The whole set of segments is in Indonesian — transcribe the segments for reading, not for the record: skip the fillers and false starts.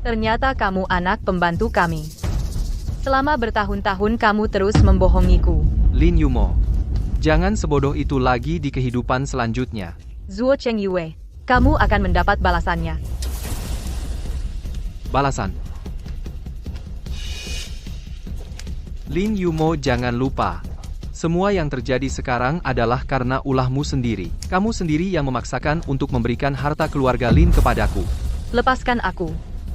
Ternyata kamu anak pembantu kami. Selama bertahun-tahun kamu terus membohongiku. Lin Yumo, jangan sebodoh itu lagi di kehidupan selanjutnya. Zuo Chengyue, kamu akan mendapat balasannya. Balasan. Lin Yumo, jangan lupa. Semua yang terjadi sekarang adalah karena ulahmu sendiri. Kamu sendiri yang memaksakan untuk memberikan harta keluarga Lin kepadaku. Lepaskan aku.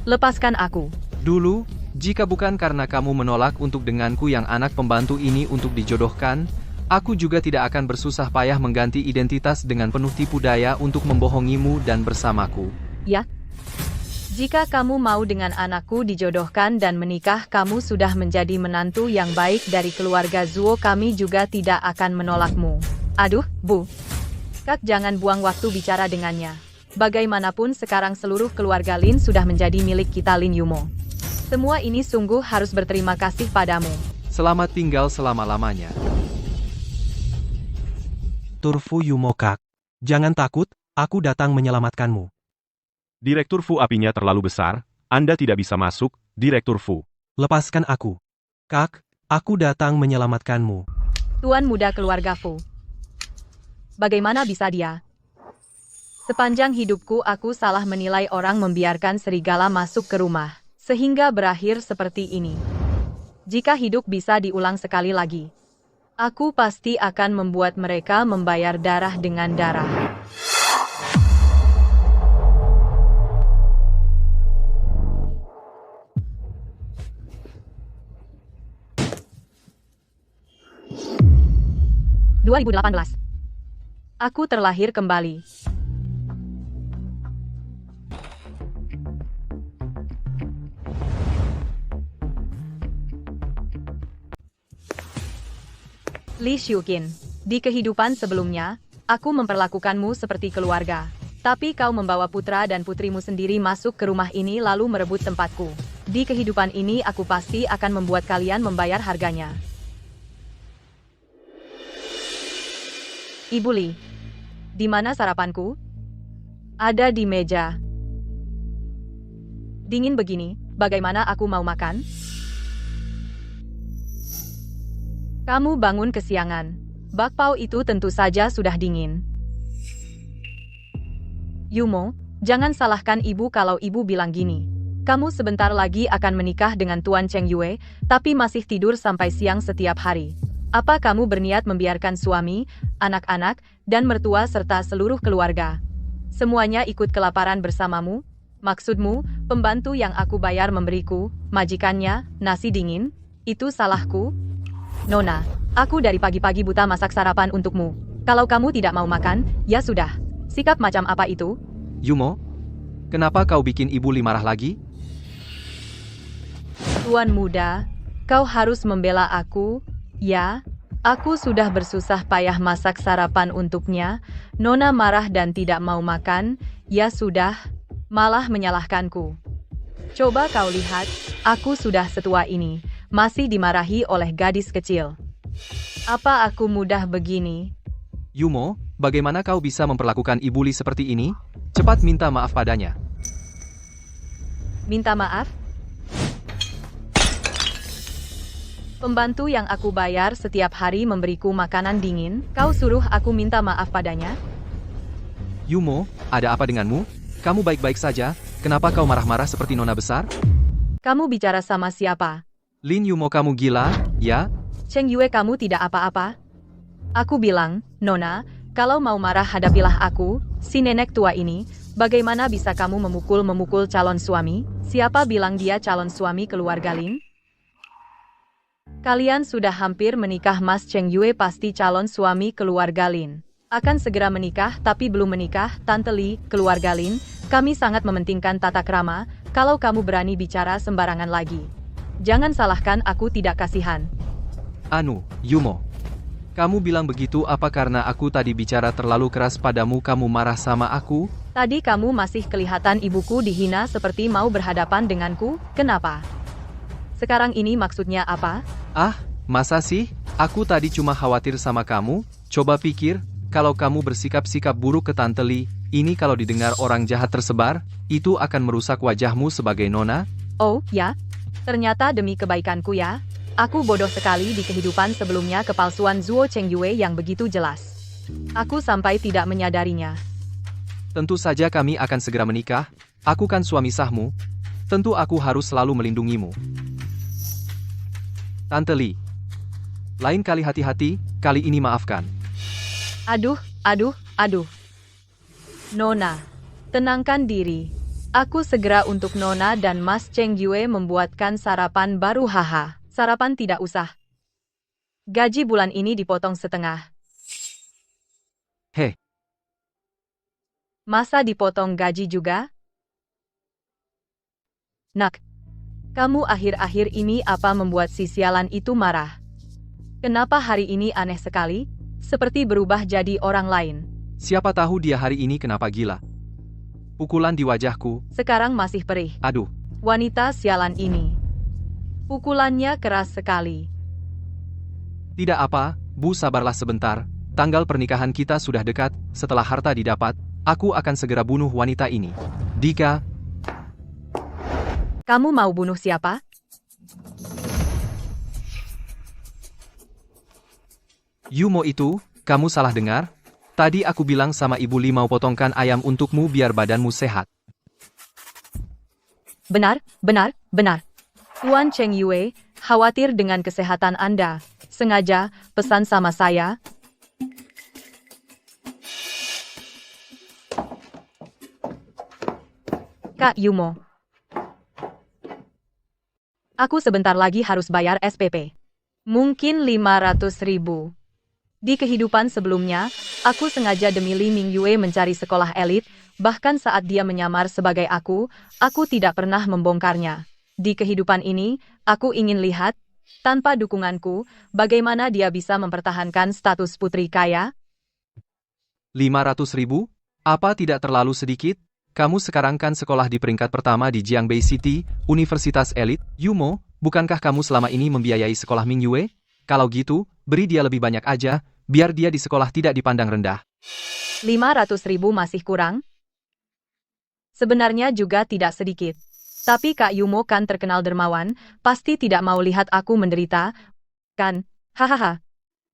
Lepaskan aku. Dulu, jika bukan karena kamu menolak untuk denganku yang anak pembantu ini untuk dijodohkan, aku juga tidak akan bersusah payah mengganti identitas dengan penuh tipu daya untuk membohongimu dan bersamaku. Ya? Jika kamu mau dengan anakku dijodohkan dan menikah, kamu sudah menjadi menantu yang baik dari keluarga Zuo. Kami juga tidak akan menolakmu. Aduh, Bu. Kak, jangan buang waktu bicara dengannya. Bagaimanapun sekarang seluruh keluarga Lin sudah menjadi milik kita, Lin Yumo. Semua ini sungguh harus berterima kasih padamu. Selamat tinggal selama-lamanya. Turfu Yumo Kak. Jangan takut, aku datang menyelamatkanmu. Direktur Fu, apinya terlalu besar, Anda tidak bisa masuk, Direktur Fu. Lepaskan aku. Kak, aku datang menyelamatkanmu. Tuan muda keluarga Fu. Bagaimana bisa dia? Sepanjang hidupku aku salah menilai orang membiarkan serigala masuk ke rumah, sehingga berakhir seperti ini. Jika hidup bisa diulang sekali lagi, aku pasti akan membuat mereka membayar darah dengan darah. (2018) Aku terlahir kembali. Li Xiuqin, di kehidupan sebelumnya, aku memperlakukanmu seperti keluarga. Tapi kau membawa putra dan putrimu sendiri masuk ke rumah ini lalu merebut tempatku. Di kehidupan ini aku pasti akan membuat kalian membayar harganya. Ibu Li, di mana sarapanku? Ada di meja. Dingin begini, bagaimana aku mau makan? Kamu bangun kesiangan. Bakpao itu tentu saja sudah dingin. Yumo, jangan salahkan ibu kalau ibu bilang gini. Kamu sebentar lagi akan menikah dengan Tuan Chengyue, tapi masih tidur sampai siang setiap hari. Apa kamu berniat membiarkan suami, anak-anak, dan mertua serta seluruh keluarga semuanya ikut kelaparan bersamamu? Maksudmu, pembantu yang aku bayar memberiku, majikannya, nasi dingin? Itu salahku? Nona, aku dari pagi-pagi buta masak sarapan untukmu. Kalau kamu tidak mau makan, ya sudah. Sikap macam apa itu? Yumo, kenapa kau bikin Ibu Li marah lagi? Tuan muda, kau harus membela aku, ya? Aku sudah bersusah payah masak sarapan untuknya. Nona marah dan tidak mau makan, ya sudah, malah menyalahkanku. Coba kau lihat, aku sudah setua ini, masih dimarahi oleh gadis kecil. Apa aku mudah begini? Yumo, bagaimana kau bisa memperlakukan Ibu Li seperti ini? Cepat minta maaf padanya. Minta maaf? Pembantu yang aku bayar setiap hari memberiku makanan dingin, kau suruh aku minta maaf padanya? Yumo, ada apa denganmu? Kamu baik-baik saja, kenapa kau marah-marah seperti nona besar? Kamu bicara sama siapa? Lin Yumo, kamu gila, ya? Chengyue, kamu tidak apa-apa? Aku bilang, Nona, kalau mau marah hadapilah aku, si nenek tua ini. Bagaimana bisa kamu memukul-memukul calon suami? Siapa bilang dia calon suami keluarga Lin? Kalian sudah hampir menikah. Mas Chengyue pasti calon suami keluarga Lin. Akan segera menikah tapi belum menikah. Tante Li, keluarga Lin, kami sangat mementingkan tata krama. Kalau kamu berani bicara sembarangan lagi, jangan salahkan aku tidak kasihan. Yumo. Kamu bilang begitu apa karena aku tadi bicara terlalu keras padamu kamu marah sama aku? Tadi kamu masih kelihatan ibuku dihina seperti mau berhadapan denganku, kenapa? Sekarang ini maksudnya apa? Masa sih? Aku tadi cuma khawatir sama kamu. Coba pikir, kalau kamu bersikap-sikap buruk ke Tante Li, ini kalau didengar orang jahat tersebar, itu akan merusak wajahmu sebagai nona? Oh, ya? Ternyata demi kebaikanku ya. Aku bodoh sekali di kehidupan sebelumnya kepalsuan Zuo Chengyue yang begitu jelas. Aku sampai tidak menyadarinya. Tentu saja kami akan segera menikah. Aku kan suami sahmu. Tentu aku harus selalu melindungimu. Tante Li. Lain kali hati-hati, kali ini maafkan. Aduh. Nona, tenangkan diri. Aku segera untuk Nona dan Mas Chengyue membuatkan sarapan baru haha. Sarapan tidak usah. Gaji bulan ini dipotong setengah. Heh, Masa dipotong gaji juga? Nak, kamu akhir-akhir ini apa membuat si sialan itu marah? Kenapa hari ini aneh sekali? Seperti berubah jadi orang lain. siapa tahu dia hari ini kenapa gila. Pukulan di wajahku, Sekarang masih perih. aduh. Wanita sialan ini. Pukulannya keras sekali. Tidak apa, Bu, sabarlah sebentar. Tanggal pernikahan kita sudah dekat. Setelah harta didapat, aku akan segera bunuh wanita ini. Dika, Kamu mau bunuh siapa? Yumo itu, kamu salah dengar? Tadi aku bilang sama Ibu Li mau potongkan ayam untukmu biar badanmu sehat. Benar. Tuan Cheng Yue, khawatir dengan kesehatan Anda. Sengaja pesan sama saya. Kak Yumo. Aku sebentar lagi harus bayar SPP. Mungkin 500.000. Di kehidupan sebelumnya, aku sengaja demi Li Mingyue mencari sekolah elit, bahkan saat dia menyamar sebagai aku tidak pernah membongkarnya. Di kehidupan ini, aku ingin lihat, tanpa dukunganku, bagaimana dia bisa mempertahankan status putri kaya. 500.000? Apa tidak terlalu sedikit? Kamu sekarang kan sekolah di peringkat pertama di Jiangbei City, universitas elit. Yumo, bukankah kamu selama ini membiayai sekolah Mingyue? Kalau gitu, beri dia lebih banyak aja, biar dia di sekolah tidak dipandang rendah. 500.000 masih kurang? Sebenarnya juga tidak sedikit. Tapi Kak Yumo kan terkenal dermawan, pasti tidak mau lihat aku menderita, kan? Hahaha.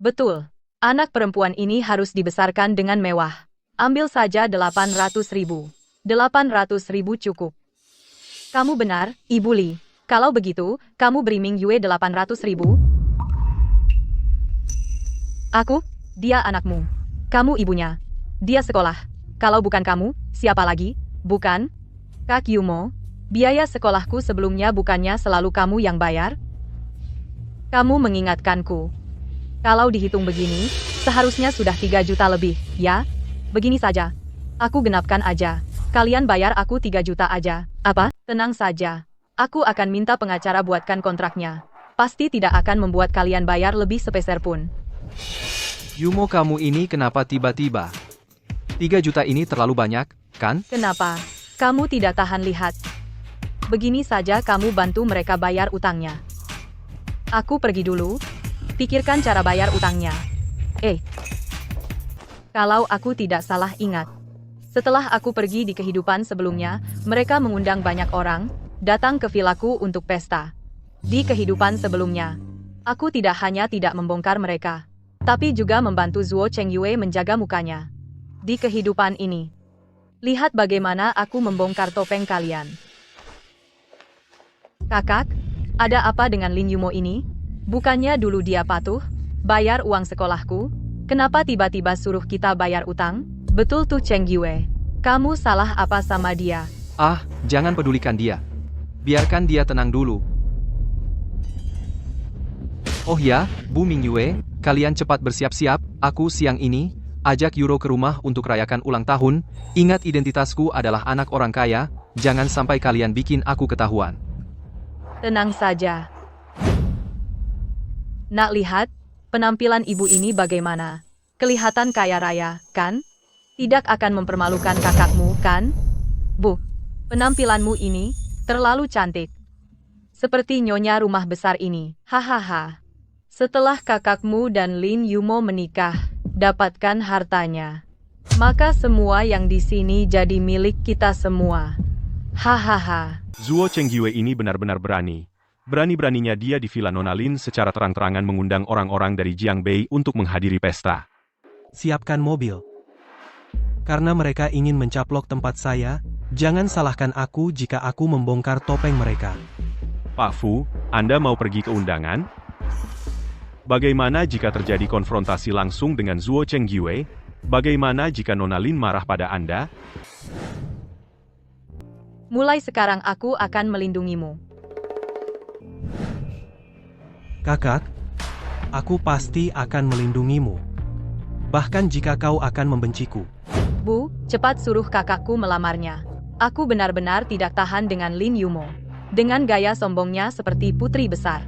Betul. Anak perempuan ini harus dibesarkan dengan mewah. Ambil saja 800.000. 800.000 cukup. Kamu benar, Ibu Li. Kalau begitu, kamu beri Mingyue 800.000? Aku? Dia anakmu. Kamu ibunya. Dia sekolah. Kalau bukan kamu, siapa lagi? Bukan? Kak Yumo, biaya sekolahku sebelumnya bukannya selalu kamu yang bayar? Kamu mengingatkanku. Kalau dihitung begini, seharusnya sudah 3 juta lebih, ya? Begini saja. Aku genapkan aja. Kalian bayar aku 3 juta aja. Apa? Tenang saja. Aku akan minta pengacara buatkan kontraknya. Pasti tidak akan membuat kalian bayar lebih sepeser pun. Yumo, kamu ini kenapa tiba-tiba? 3 juta ini terlalu banyak, kan? Kenapa? Kamu tidak tahan lihat. Begini saja kamu bantu mereka bayar utangnya. Aku pergi dulu. Pikirkan cara bayar utangnya. Kalau aku tidak salah ingat. Setelah aku pergi di kehidupan sebelumnya, mereka mengundang banyak orang, datang ke vilaku untuk pesta. Di kehidupan sebelumnya, aku tidak hanya tidak membongkar mereka, tapi juga membantu Zuo Chengyue menjaga mukanya. Di kehidupan ini, lihat bagaimana aku membongkar topeng kalian. Kakak, ada apa dengan Lin Yumo ini? Bukannya dulu dia patuh, bayar uang sekolahku? Kenapa tiba-tiba suruh kita bayar utang? Betul tuh Chengyue. Kamu salah apa sama dia? Ah, jangan pedulikan dia. Biarkan dia tenang dulu. Oh ya, Bu Mingyue, kalian cepat bersiap-siap, aku siang ini ajak Yuro ke rumah untuk rayakan ulang tahun. Ingat identitasku adalah anak orang kaya, jangan sampai kalian bikin aku ketahuan. Tenang saja. Nak lihat, penampilan ibu ini bagaimana? Kelihatan kaya raya, kan? Tidak akan mempermalukan kakakmu, kan? Bu, penampilanmu ini terlalu cantik. Seperti nyonya rumah besar ini. Hahaha. Setelah kakakmu dan Lin Yumo menikah, dapatkan hartanya. Maka semua yang di sini jadi milik kita semua. Hahaha. Zuo Chenggyue ini benar-benar berani. Berani-beraninya dia di Villa Nona Lin secara terang-terangan mengundang orang-orang dari Jiangbei untuk menghadiri pesta. Siapkan mobil. Karena mereka ingin mencaplok tempat saya, jangan salahkan aku jika aku membongkar topeng mereka. Pak Fu, Anda mau pergi ke undangan? Bagaimana jika terjadi konfrontasi langsung dengan Zuo Chenggyue? Bagaimana jika Nona Lin marah pada Anda? Mulai sekarang aku akan melindungimu. Kakak, aku pasti akan melindungimu. Bahkan jika kau akan membenciku. Bu, cepat suruh kakakku melamarnya. Aku benar-benar tidak tahan dengan Lin Yumo. Dengan gaya sombongnya seperti putri besar.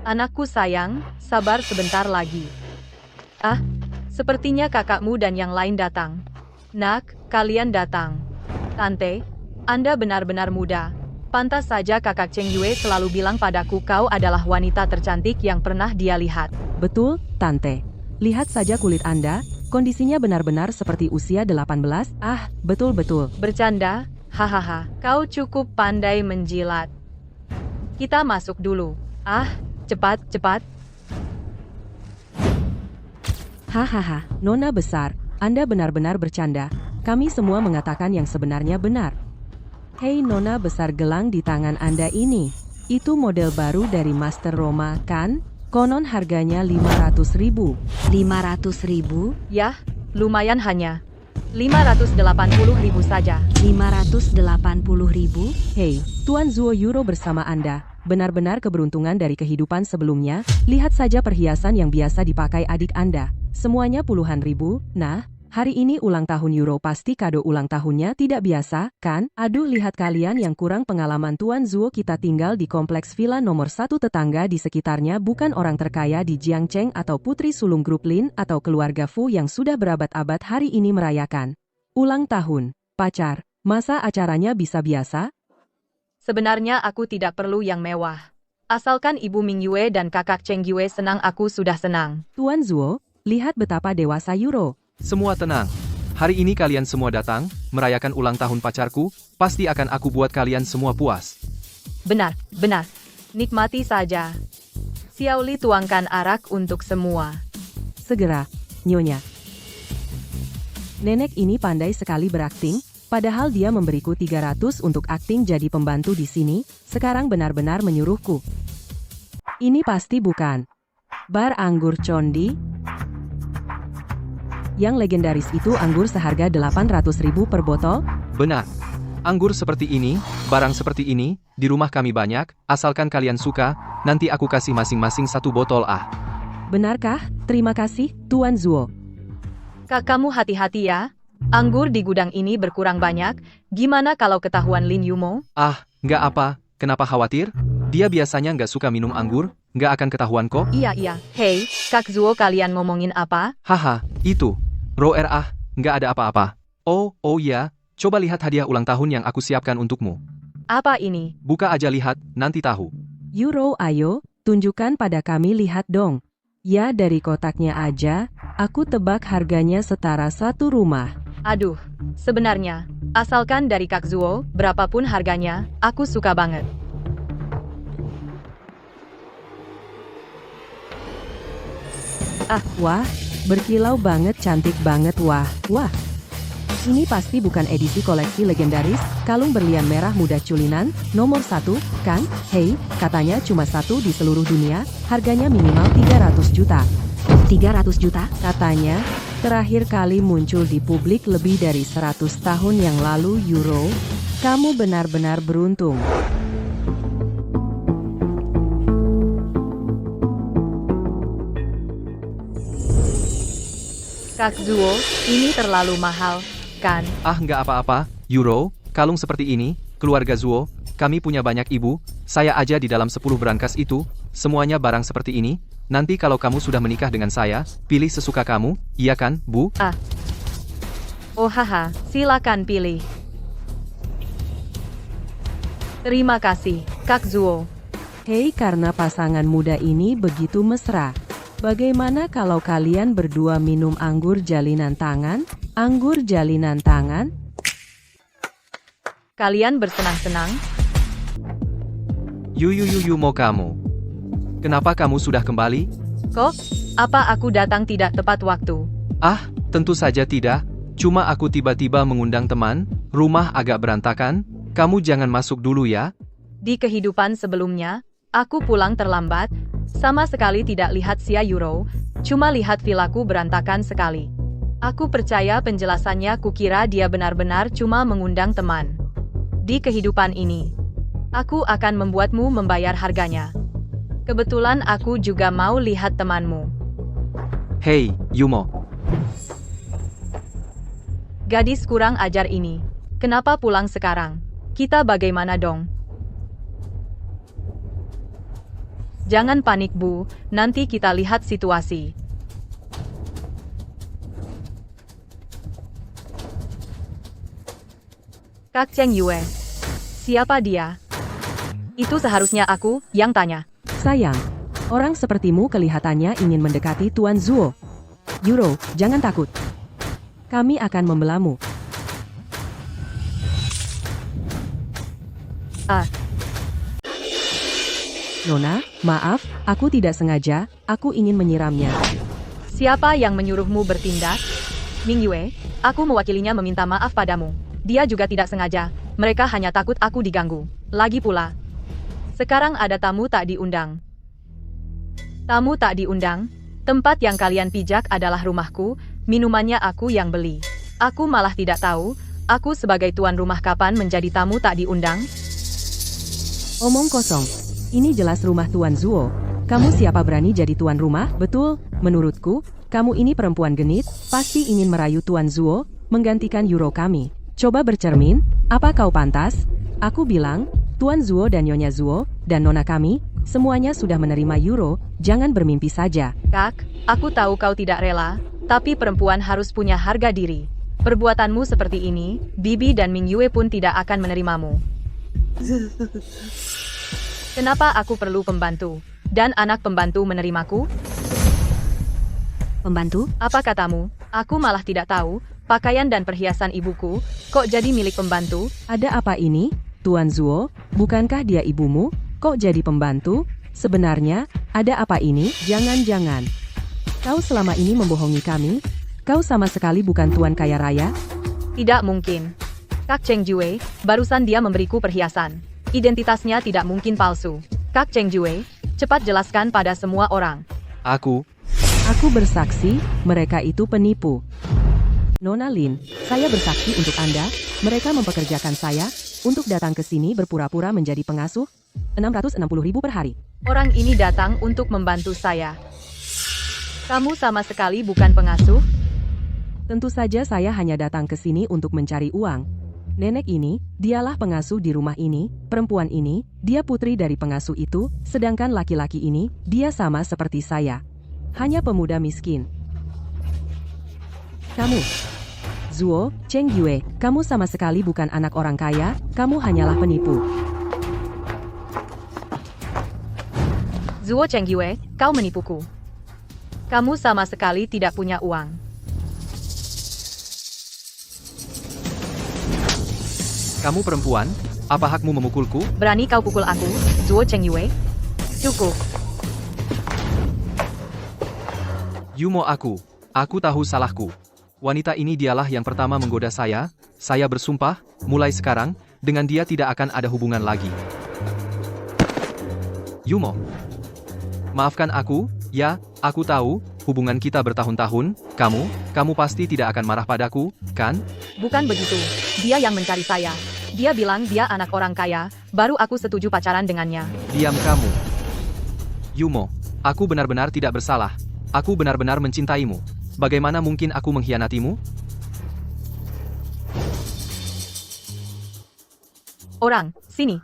Anakku sayang, sabar sebentar lagi. Ah, sepertinya kakakmu dan yang lain datang. Nak, kalian datang. Tante, Anda benar-benar muda. Pantas saja kakak Chenggyue selalu bilang padaku kau adalah wanita tercantik yang pernah dia lihat. Betul, Tante. Lihat saja kulit Anda, kondisinya benar-benar seperti usia 18. Ah, betul-betul. Bercanda? Hahaha, kau cukup pandai menjilat. Kita masuk dulu. Ah, cepat, cepat. Hahaha, Nona besar, Anda benar-benar bercanda. Kami semua mengatakan yang sebenarnya benar. Hei Nona besar, gelang di tangan Anda ini. Itu model baru dari Master Roma, kan? Konon harganya 500.000. 500.000? Yah, lumayan hanya 580.000 saja. 580.000? Hei, Tuan Zuo Euro bersama Anda. Benar-benar keberuntungan dari kehidupan sebelumnya. Lihat saja perhiasan yang biasa dipakai adik Anda. Semuanya puluhan ribu. Nah, hari ini ulang tahun Euro, pasti kado ulang tahunnya tidak biasa, kan? Aduh, lihat kalian yang kurang pengalaman Tuan Zuo, kita tinggal di kompleks villa nomor 1, tetangga di sekitarnya bukan orang terkaya di Jiangcheng atau putri sulung grup Lin atau keluarga Fu yang sudah berabad-abad hari ini merayakan ulang tahun. Pacar, masa acaranya bisa biasa? Sebenarnya aku tidak perlu yang mewah. Asalkan Ibu Mingyue dan kakak Chenggyue senang, aku sudah senang. Tuan Zuo, lihat betapa dewasa Euro. Semua tenang. Hari ini kalian semua datang, merayakan ulang tahun pacarku, pasti akan aku buat kalian semua puas. Benar, benar. Nikmati saja. Xiaoli tuangkan arak untuk semua. Segera, Nyonya. Nenek ini pandai sekali berakting, padahal dia memberiku 300 untuk akting jadi pembantu di sini, sekarang benar-benar menyuruhku. Ini pasti bukan bar anggur Condi. Yang legendaris itu anggur seharga 800.000 per botol? Benar. Anggur seperti ini, barang seperti ini, di rumah kami banyak, asalkan kalian suka, nanti aku kasih masing-masing 1 botol ah. Benarkah? Terima kasih, Tuan Zuo. Kakakmu hati-hati ya. Anggur di gudang ini berkurang banyak. Gimana kalau ketahuan Lin Yumo? Ah, nggak apa, kenapa khawatir? Dia biasanya nggak suka minum anggur, nggak akan ketahuan kok. Iya. Hei, Kak Zuo, kalian ngomongin apa? Haha, itu. Roer ah, nggak ada apa-apa. Oh ya, coba lihat hadiah ulang tahun yang aku siapkan untukmu. Apa ini? Buka aja lihat, nanti tahu. Euro, ayo, tunjukkan pada kami, lihat dong. Ya, dari kotaknya aja, aku tebak harganya setara 1 rumah. Aduh, sebenarnya, asalkan dari Kak Zuo, berapapun harganya, aku suka banget. Ah, wah, berkilau banget, cantik banget, wah. Ini pasti bukan edisi koleksi legendaris, kalung berlian merah muda culinan, nomor 1, kan? Hei, katanya cuma 1 di seluruh dunia, harganya minimal 300 juta. 300 juta? Katanya, terakhir kali muncul di publik lebih dari 100 tahun yang lalu. Euro, kamu benar-benar beruntung. Kak Zuo, ini terlalu mahal, kan? Ah, nggak apa-apa, Euro, kalung seperti ini, keluarga Zuo, kami punya banyak ibu, saya aja di dalam 10 brankas itu, semuanya barang seperti ini. Nanti kalau kamu sudah menikah dengan saya, pilih sesuka kamu, iya kan, Bu? Ah. Oh haha, silakan pilih. Terima kasih, Kak Zuo. Hei, karena pasangan muda ini begitu mesra, bagaimana kalau kalian berdua minum anggur jalinan tangan? Anggur jalinan tangan? Kalian bersenang-senang? Yumo kamu. Kenapa kamu sudah kembali? Kok? Apa aku datang tidak tepat waktu? Ah, tentu saja tidak. Cuma aku tiba-tiba mengundang teman, rumah agak berantakan, kamu jangan masuk dulu ya. Di kehidupan sebelumnya, aku pulang terlambat, sama sekali tidak lihat Sia Euro, cuma lihat villaku berantakan sekali. Aku percaya penjelasannya, kukira dia benar-benar cuma mengundang teman. Di kehidupan ini, aku akan membuatmu membayar harganya. Kebetulan aku juga mau lihat temanmu. Hei, Yumo. Gadis kurang ajar ini. Kenapa pulang sekarang? Kita bagaimana dong? Jangan panik Bu, nanti kita lihat situasi. Kak Cheng Yue. Siapa dia? Itu seharusnya aku yang tanya. Sayang, orang sepertimu kelihatannya ingin mendekati Tuan Zuo. Euro, jangan takut. Kami akan membelamu. Ah, Nona, maaf, aku tidak sengaja, aku ingin menyiramnya. siapa yang menyuruhmu bertindak? Ming Yue, aku mewakilinya meminta maaf padamu. Dia juga tidak sengaja, mereka hanya takut aku diganggu. Lagi pula, sekarang ada tamu tak diundang. Tamu tak diundang? Tempat yang kalian pijak adalah rumahku, minumannya aku yang beli. Aku malah tidak tahu, aku sebagai tuan rumah kapan menjadi tamu tak diundang? Omong kosong. Ini jelas rumah Tuan Zuo. Kamu siapa berani jadi tuan rumah? Betul, menurutku, kamu ini perempuan genit, pasti ingin merayu Tuan Zuo, menggantikan Euro kami. Coba bercermin, apa kau pantas? Aku bilang, Tuan Zuo dan Nyonya Zuo, dan nona kami, semuanya sudah menerima Euro, jangan bermimpi saja. Kak, aku tahu kau tidak rela, tapi perempuan harus punya harga diri. Perbuatanmu seperti ini, Bibi dan Ming Yue pun tidak akan menerimamu. Kenapa aku perlu pembantu? Dan anak pembantu menerimaku? Pembantu? Apa katamu? Aku malah tidak tahu, pakaian dan perhiasan ibuku, kok jadi milik pembantu? Ada apa ini, Tuan Zuo? Bukankah dia ibumu? Kok jadi pembantu? Sebenarnya, ada apa ini? Jangan-jangan. Kau selama ini membohongi kami? Kau sama sekali bukan tuan kaya raya? Tidak mungkin. Kak Cheng Jue, barusan dia memberiku perhiasan. Identitasnya tidak mungkin palsu. Kak Cheng Jue, cepat jelaskan pada semua orang. Aku bersaksi, mereka itu penipu. Nona Lin, saya bersaksi untuk Anda, mereka mempekerjakan saya, untuk datang ke sini berpura-pura menjadi pengasuh, 660.000 per hari. Orang ini datang untuk membantu saya. Kamu sama sekali bukan pengasuh? Tentu saja saya hanya datang ke sini untuk mencari uang. Nenek ini, dialah pengasuh di rumah ini, perempuan ini, dia putri dari pengasuh itu, sedangkan laki-laki ini, dia sama seperti saya. Hanya pemuda miskin. Kamu, Zuo, Cheng Yue, kamu sama sekali bukan anak orang kaya, kamu hanyalah penipu. Zuo Cheng Yue, kau menipuku. Kamu sama sekali tidak punya uang. Kamu perempuan, apa hakmu memukulku? Berani kau pukul aku, Zuo Cheng Yue? Cukup. Yumo aku tahu salahku. Wanita ini dialah yang pertama menggoda saya bersumpah, mulai sekarang, dengan dia tidak akan ada hubungan lagi. Yumo. Maafkan aku, ya, aku tahu, hubungan kita bertahun-tahun, kamu pasti tidak akan marah padaku, kan? Bukan begitu, dia yang mencari saya. Dia bilang dia anak orang kaya, baru aku setuju pacaran dengannya. Diam kamu. Yumo, aku benar-benar tidak bersalah. Aku benar-benar mencintaimu. Bagaimana mungkin aku mengkhianatimu? Orang, sini.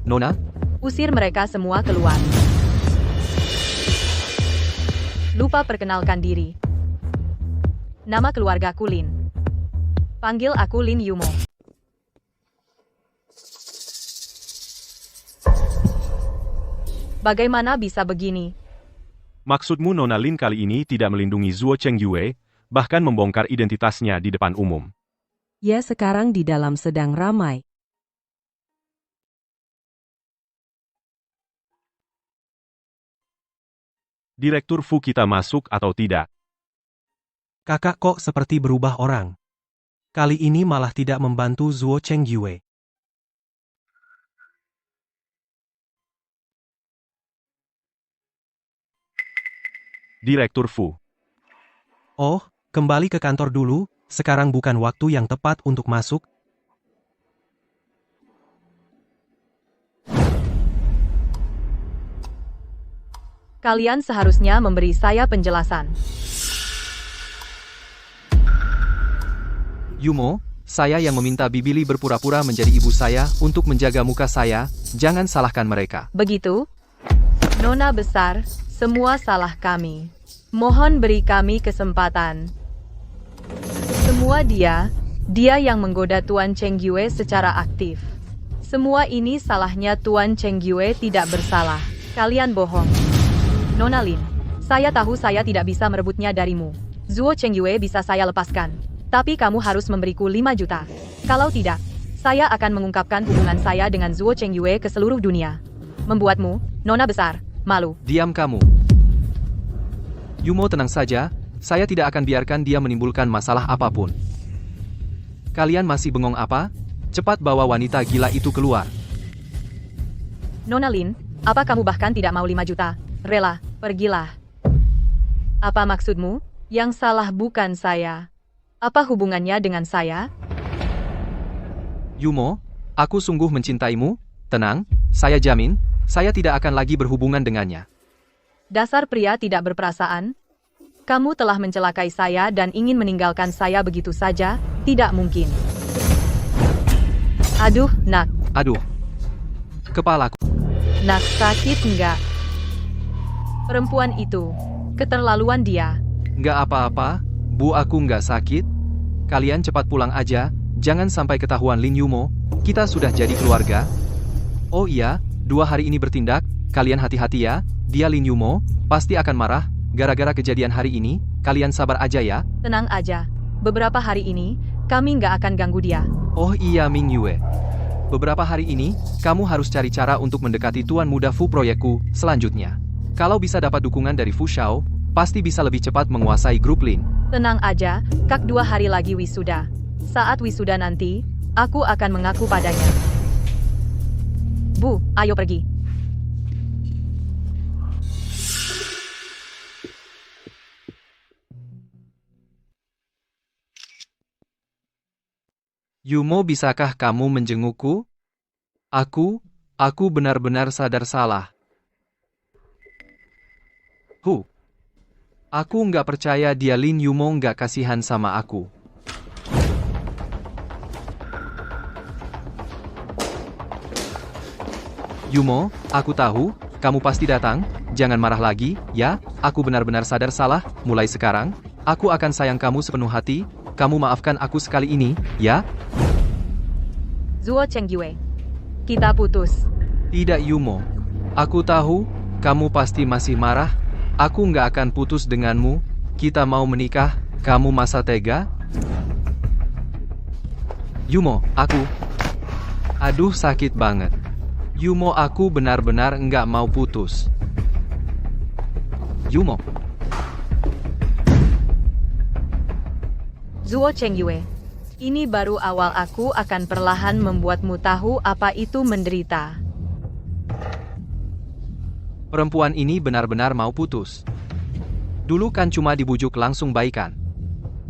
Nona, Usir mereka semua keluar. Lupa perkenalkan diri. Nama keluargaku Lin. Panggil aku Lin Yumo. Bagaimana bisa begini? Maksudmu Nona Lin kali ini tidak melindungi Zuo Chengyue, bahkan membongkar identitasnya di depan umum. Ya, sekarang di dalam sedang ramai. Direktur Fu kita masuk atau tidak? Kakak kok seperti berubah orang. Kali ini malah tidak membantu Zuo Chengyue. Direktur Fu. Oh, kembali ke kantor dulu, sekarang bukan waktu yang tepat untuk masuk. Kalian seharusnya memberi saya penjelasan. Yumo, saya yang meminta Bibili berpura-pura menjadi ibu saya untuk menjaga muka saya, jangan salahkan mereka. Begitu? Nona besar, semua salah kami. Mohon beri kami kesempatan. Semua dia yang menggoda Tuan Chengyue secara aktif. Semua ini salahnya Tuan Chengyue tidak bersalah. Kalian bohong. Nona Lin, saya tahu saya tidak bisa merebutnya darimu. Zuo Chengyue bisa saya lepaskan. Tapi kamu harus memberiku 5 juta. Kalau tidak, saya akan mengungkapkan hubungan saya dengan Zuo Chengyue ke seluruh dunia. Membuatmu, Nona besar, malu. Diam kamu. Yumo tenang saja, saya tidak akan biarkan dia menimbulkan masalah apapun. Kalian masih bengong apa? Cepat bawa wanita gila itu keluar. Nona Lin, apa kamu bahkan tidak mau 5 juta? Rela, pergilah. Apa maksudmu? Yang salah bukan saya. Apa hubungannya dengan saya? Yumo, aku sungguh mencintaimu. Tenang, saya jamin, saya tidak akan lagi berhubungan dengannya. Dasar pria tidak berperasaan. Kamu telah mencelakai saya dan ingin meninggalkan saya begitu saja, tidak mungkin. Aduh, nak. Aduh. Kepalaku. Nak, sakit enggak? Perempuan itu, keterlaluan dia. Nggak apa-apa, Bu, aku nggak sakit. Kalian cepat pulang aja, jangan sampai ketahuan Lin Yumo, kita sudah jadi keluarga. Oh iya, 2 hari ini bertindak, kalian hati-hati ya, dia Lin Yumo, pasti akan marah, gara-gara kejadian hari ini, kalian sabar aja ya. Tenang aja, beberapa hari ini, kami nggak akan ganggu dia. Oh iya Ming Yue. Beberapa hari ini, kamu harus cari cara untuk mendekati Tuan Muda Fu proyekku, selanjutnya. Kalau bisa dapat dukungan dari Fu Shao, pasti bisa lebih cepat menguasai grup Lin. Tenang aja, Kak 2 hari lagi wisuda. Saat wisuda nanti, aku akan mengaku padanya. Bu, ayo pergi. Yumo, bisakah kamu menjengukku? Aku benar-benar sadar salah. Aku nggak percaya dia Lin Yumo nggak kasihan sama aku. Yumo, aku tahu, kamu pasti datang, jangan marah lagi, ya, aku benar-benar sadar salah, mulai sekarang, aku akan sayang kamu sepenuh hati, kamu maafkan aku sekali ini, ya? Zuo Chengyue, kita putus. Tidak Yumo, aku tahu, kamu pasti masih marah, aku nggak akan putus denganmu, kita mau menikah, kamu masa tega? Yumo, aduh sakit banget. Yumo, aku benar-benar nggak mau putus. Yumo. Zuo Chengyue, ini baru awal, aku akan perlahan membuatmu tahu apa itu menderita. Perempuan ini benar-benar mau putus. Dulu kan cuma dibujuk langsung baikan.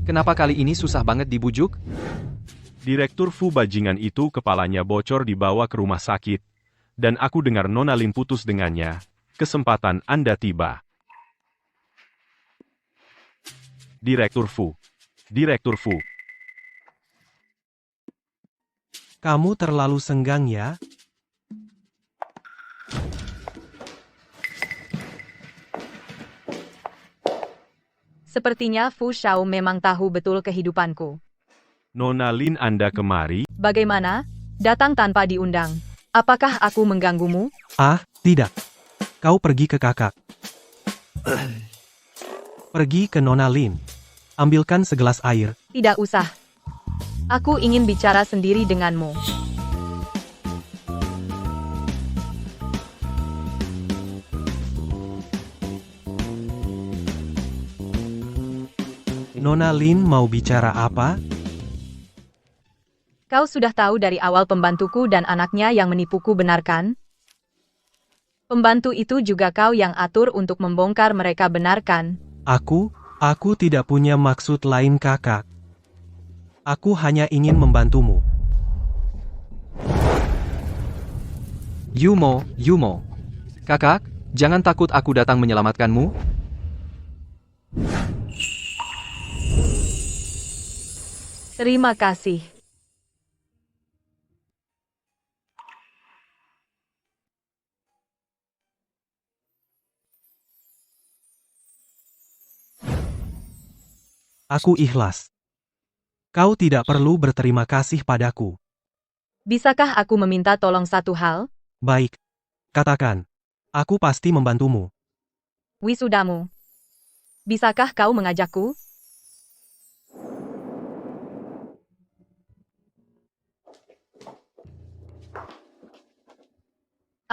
Kenapa kali ini susah banget dibujuk? Direktur Fu bajingan itu kepalanya bocor dibawa ke rumah sakit. Dan aku dengar Nona Lin putus dengannya. Kesempatan Anda tiba. Direktur Fu. Direktur Fu. Kamu terlalu senggang ya? Sepertinya Fu Shao memang tahu betul kehidupanku. Nona Lin, Anda kemari? Bagaimana? Datang tanpa diundang. Apakah aku mengganggumu? Ah, tidak. Kau pergi ke kakak. Pergi ke Nona Lin. Ambilkan segelas air. Tidak usah. Aku ingin bicara sendiri denganmu. Nona Lin mau bicara apa? Kau sudah tahu dari awal pembantuku dan anaknya yang menipuku, benar kan? Pembantu itu juga kau yang atur untuk membongkar mereka, benar kan? Aku tidak punya maksud lain kakak. Aku hanya ingin membantumu. Yumo. Kakak, jangan takut aku datang menyelamatkanmu. Terima kasih. Aku ikhlas. Kau tidak perlu berterima kasih padaku. Bisakah aku meminta tolong satu hal? Baik. Katakan. Aku pasti membantumu. Wisudamu. Bisakah kau mengajakku?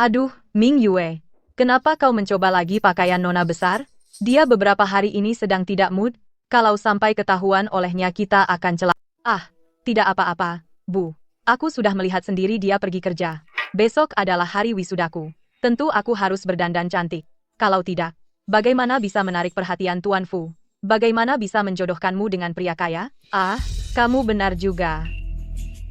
Aduh, Ming Yue. Kenapa kau mencoba lagi pakaian nona besar? Dia beberapa hari ini sedang tidak mood. Kalau sampai ketahuan olehnya kita akan celaka. Ah, tidak apa-apa, Bu. Aku sudah melihat sendiri dia pergi kerja. Besok adalah hari wisudaku. Tentu aku harus berdandan cantik. Kalau tidak, bagaimana bisa menarik perhatian Tuan Fu? Bagaimana bisa menjodohkanmu dengan pria kaya? Ah, kamu benar juga.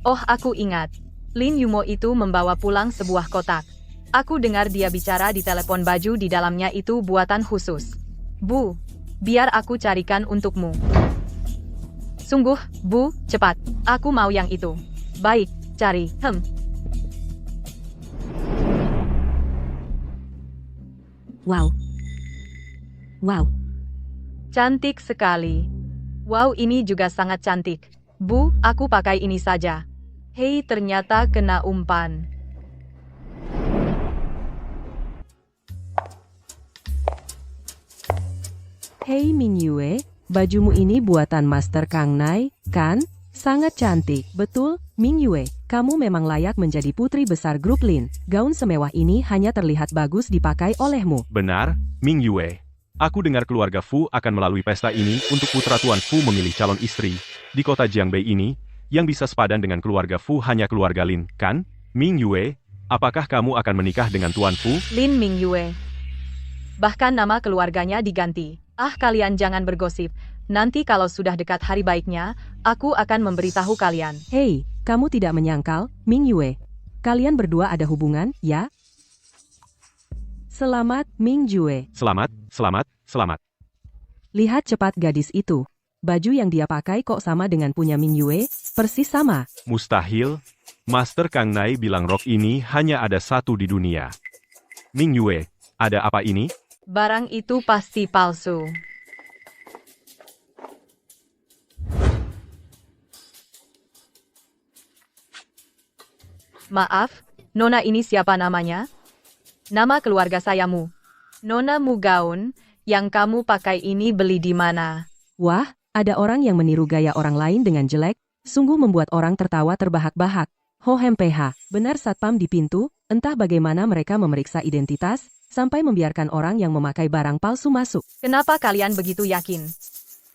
Oh, aku ingat. Lin Yumo itu membawa pulang sebuah kotak. Aku dengar dia bicara di telepon, baju di dalamnya itu buatan khusus. Bu, biar aku carikan untukmu. Sungguh, Bu, cepat. Aku mau yang itu. Baik, cari. Wow. Cantik sekali. Wow, ini juga sangat cantik. Bu, aku pakai ini saja. Hei, ternyata kena umpan. Hei Ming Yue, bajumu ini buatan Master Kang Nai, kan? Sangat cantik, betul, Ming Yue. Kamu memang layak menjadi putri besar grup Lin. Gaun semewah ini hanya terlihat bagus dipakai olehmu. Benar, Ming Yue. Aku dengar keluarga Fu akan melalui pesta ini untuk putra Tuan Fu memilih calon istri. Di kota Jiangbei ini, yang bisa sepadan dengan keluarga Fu hanya keluarga Lin, kan? Ming Yue, apakah kamu akan menikah dengan Tuan Fu? Lin Ming Yue. Bahkan nama keluarganya diganti. Ah, kalian jangan bergosip. Nanti kalau sudah dekat hari baiknya, aku akan memberitahu kalian. Hei, kamu tidak menyangkal, Ming Yue. Kalian berdua ada hubungan, ya? Selamat, Ming Yue. Selamat. Lihat cepat gadis itu. Baju yang dia pakai kok sama dengan punya Ming Yue, persis sama. Mustahil. Master Kang Nai bilang rok ini hanya ada satu di dunia. Ming Yue, ada apa ini? Barang itu pasti palsu. Maaf, Nona ini siapa namanya? Nama keluarga sayamu. Nona Mugaun, yang kamu pakai ini beli di mana? Wah, ada orang yang meniru gaya orang lain dengan jelek, sungguh membuat orang tertawa terbahak-bahak. Hohem PH, benar satpam di pintu, entah bagaimana mereka memeriksa identitas, sampai membiarkan orang yang memakai barang palsu masuk. Kenapa kalian begitu yakin?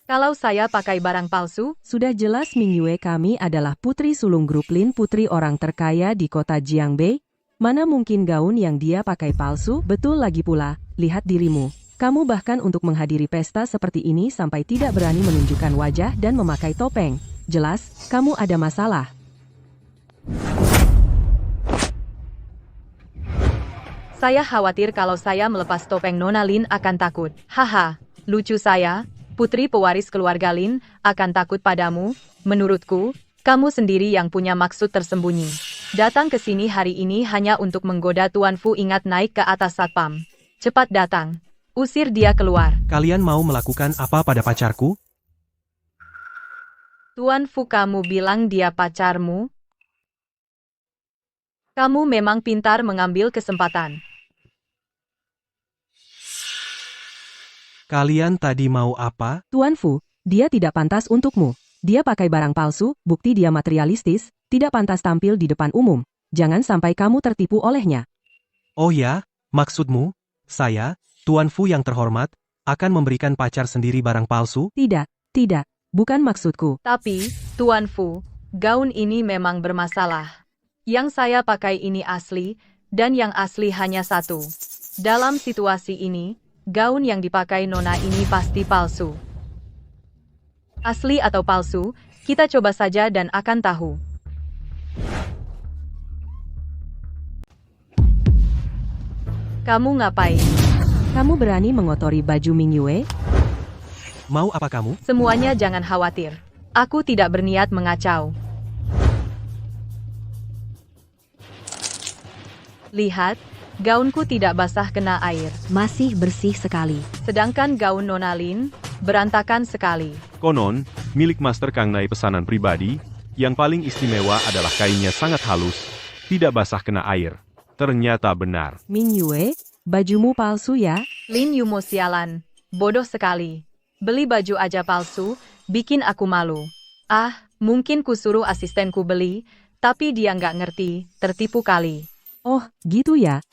Kalau saya pakai barang palsu, Sudah jelas Ming Yue, kami adalah putri sulung grup Lin, putri orang terkaya di kota Jiangbei. Mana mungkin gaun yang dia pakai palsu? Betul lagi pula, lihat dirimu. Kamu bahkan untuk menghadiri pesta seperti ini sampai tidak berani menunjukkan wajah dan memakai topeng. Jelas, kamu ada masalah. saya khawatir kalau saya melepas topeng Nona Lin akan takut. Haha, lucu saya. Putri pewaris keluarga Lin akan takut padamu. Menurutku, kamu sendiri yang punya maksud tersembunyi. Datang ke sini hari ini hanya untuk menggoda Tuan Fu. Ingat, naik ke atas satpam. Cepat datang. Usir dia keluar. Kalian mau melakukan apa pada pacarku? Tuan Fu, kamu bilang dia pacarmu? Kamu memang pintar mengambil kesempatan. Kalian tadi mau apa? Tuan Fu, dia tidak pantas untukmu. Dia pakai barang palsu, bukti dia materialistis, tidak pantas tampil di depan umum. Jangan sampai kamu tertipu olehnya. Oh ya, maksudmu, saya, Tuan Fu yang terhormat, akan memberikan pacar sendiri barang palsu? Tidak, bukan maksudku. Tapi, Tuan Fu, gaun ini memang bermasalah. Yang saya pakai ini asli, dan yang asli hanya satu. Dalam situasi ini, gaun yang dipakai Nona ini pasti palsu. Asli atau palsu, kita coba saja dan akan tahu. Kamu ngapain? Kamu berani mengotori baju Ming Yue? Mau apa kamu? Semuanya jangan khawatir. Aku tidak berniat mengacau. Lihat, gaunku tidak basah kena air. Masih bersih sekali. Sedangkan gaun Nona Lin, berantakan sekali. Konon, milik Master Kang Nai pesanan pribadi, yang paling istimewa adalah kainnya sangat halus, tidak basah kena air. Ternyata benar. Ming Yue, bajumu palsu ya? Lin Yumo sialan, bodoh sekali. Beli baju aja palsu, bikin aku malu. Ah, mungkin ku suruh asistenku beli, tapi dia nggak ngerti, tertipu kali. Oh, gitu ya?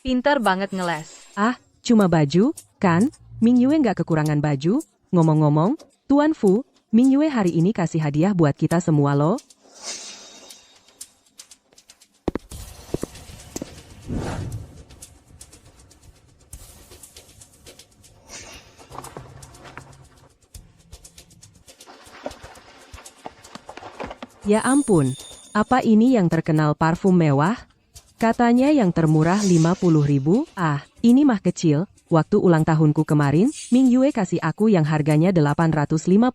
Pinter banget ngeles. Ah, cuma baju, kan? Ming Yue nggak kekurangan baju? Ngomong-ngomong, Tuan Fu, Ming Yue hari ini kasih hadiah buat kita semua loh. Ya ampun, apa ini yang terkenal parfum mewah? Katanya yang termurah 50.000. Ah, ini mah kecil. Waktu ulang tahunku kemarin, Ming Yue kasih aku yang harganya 850.000,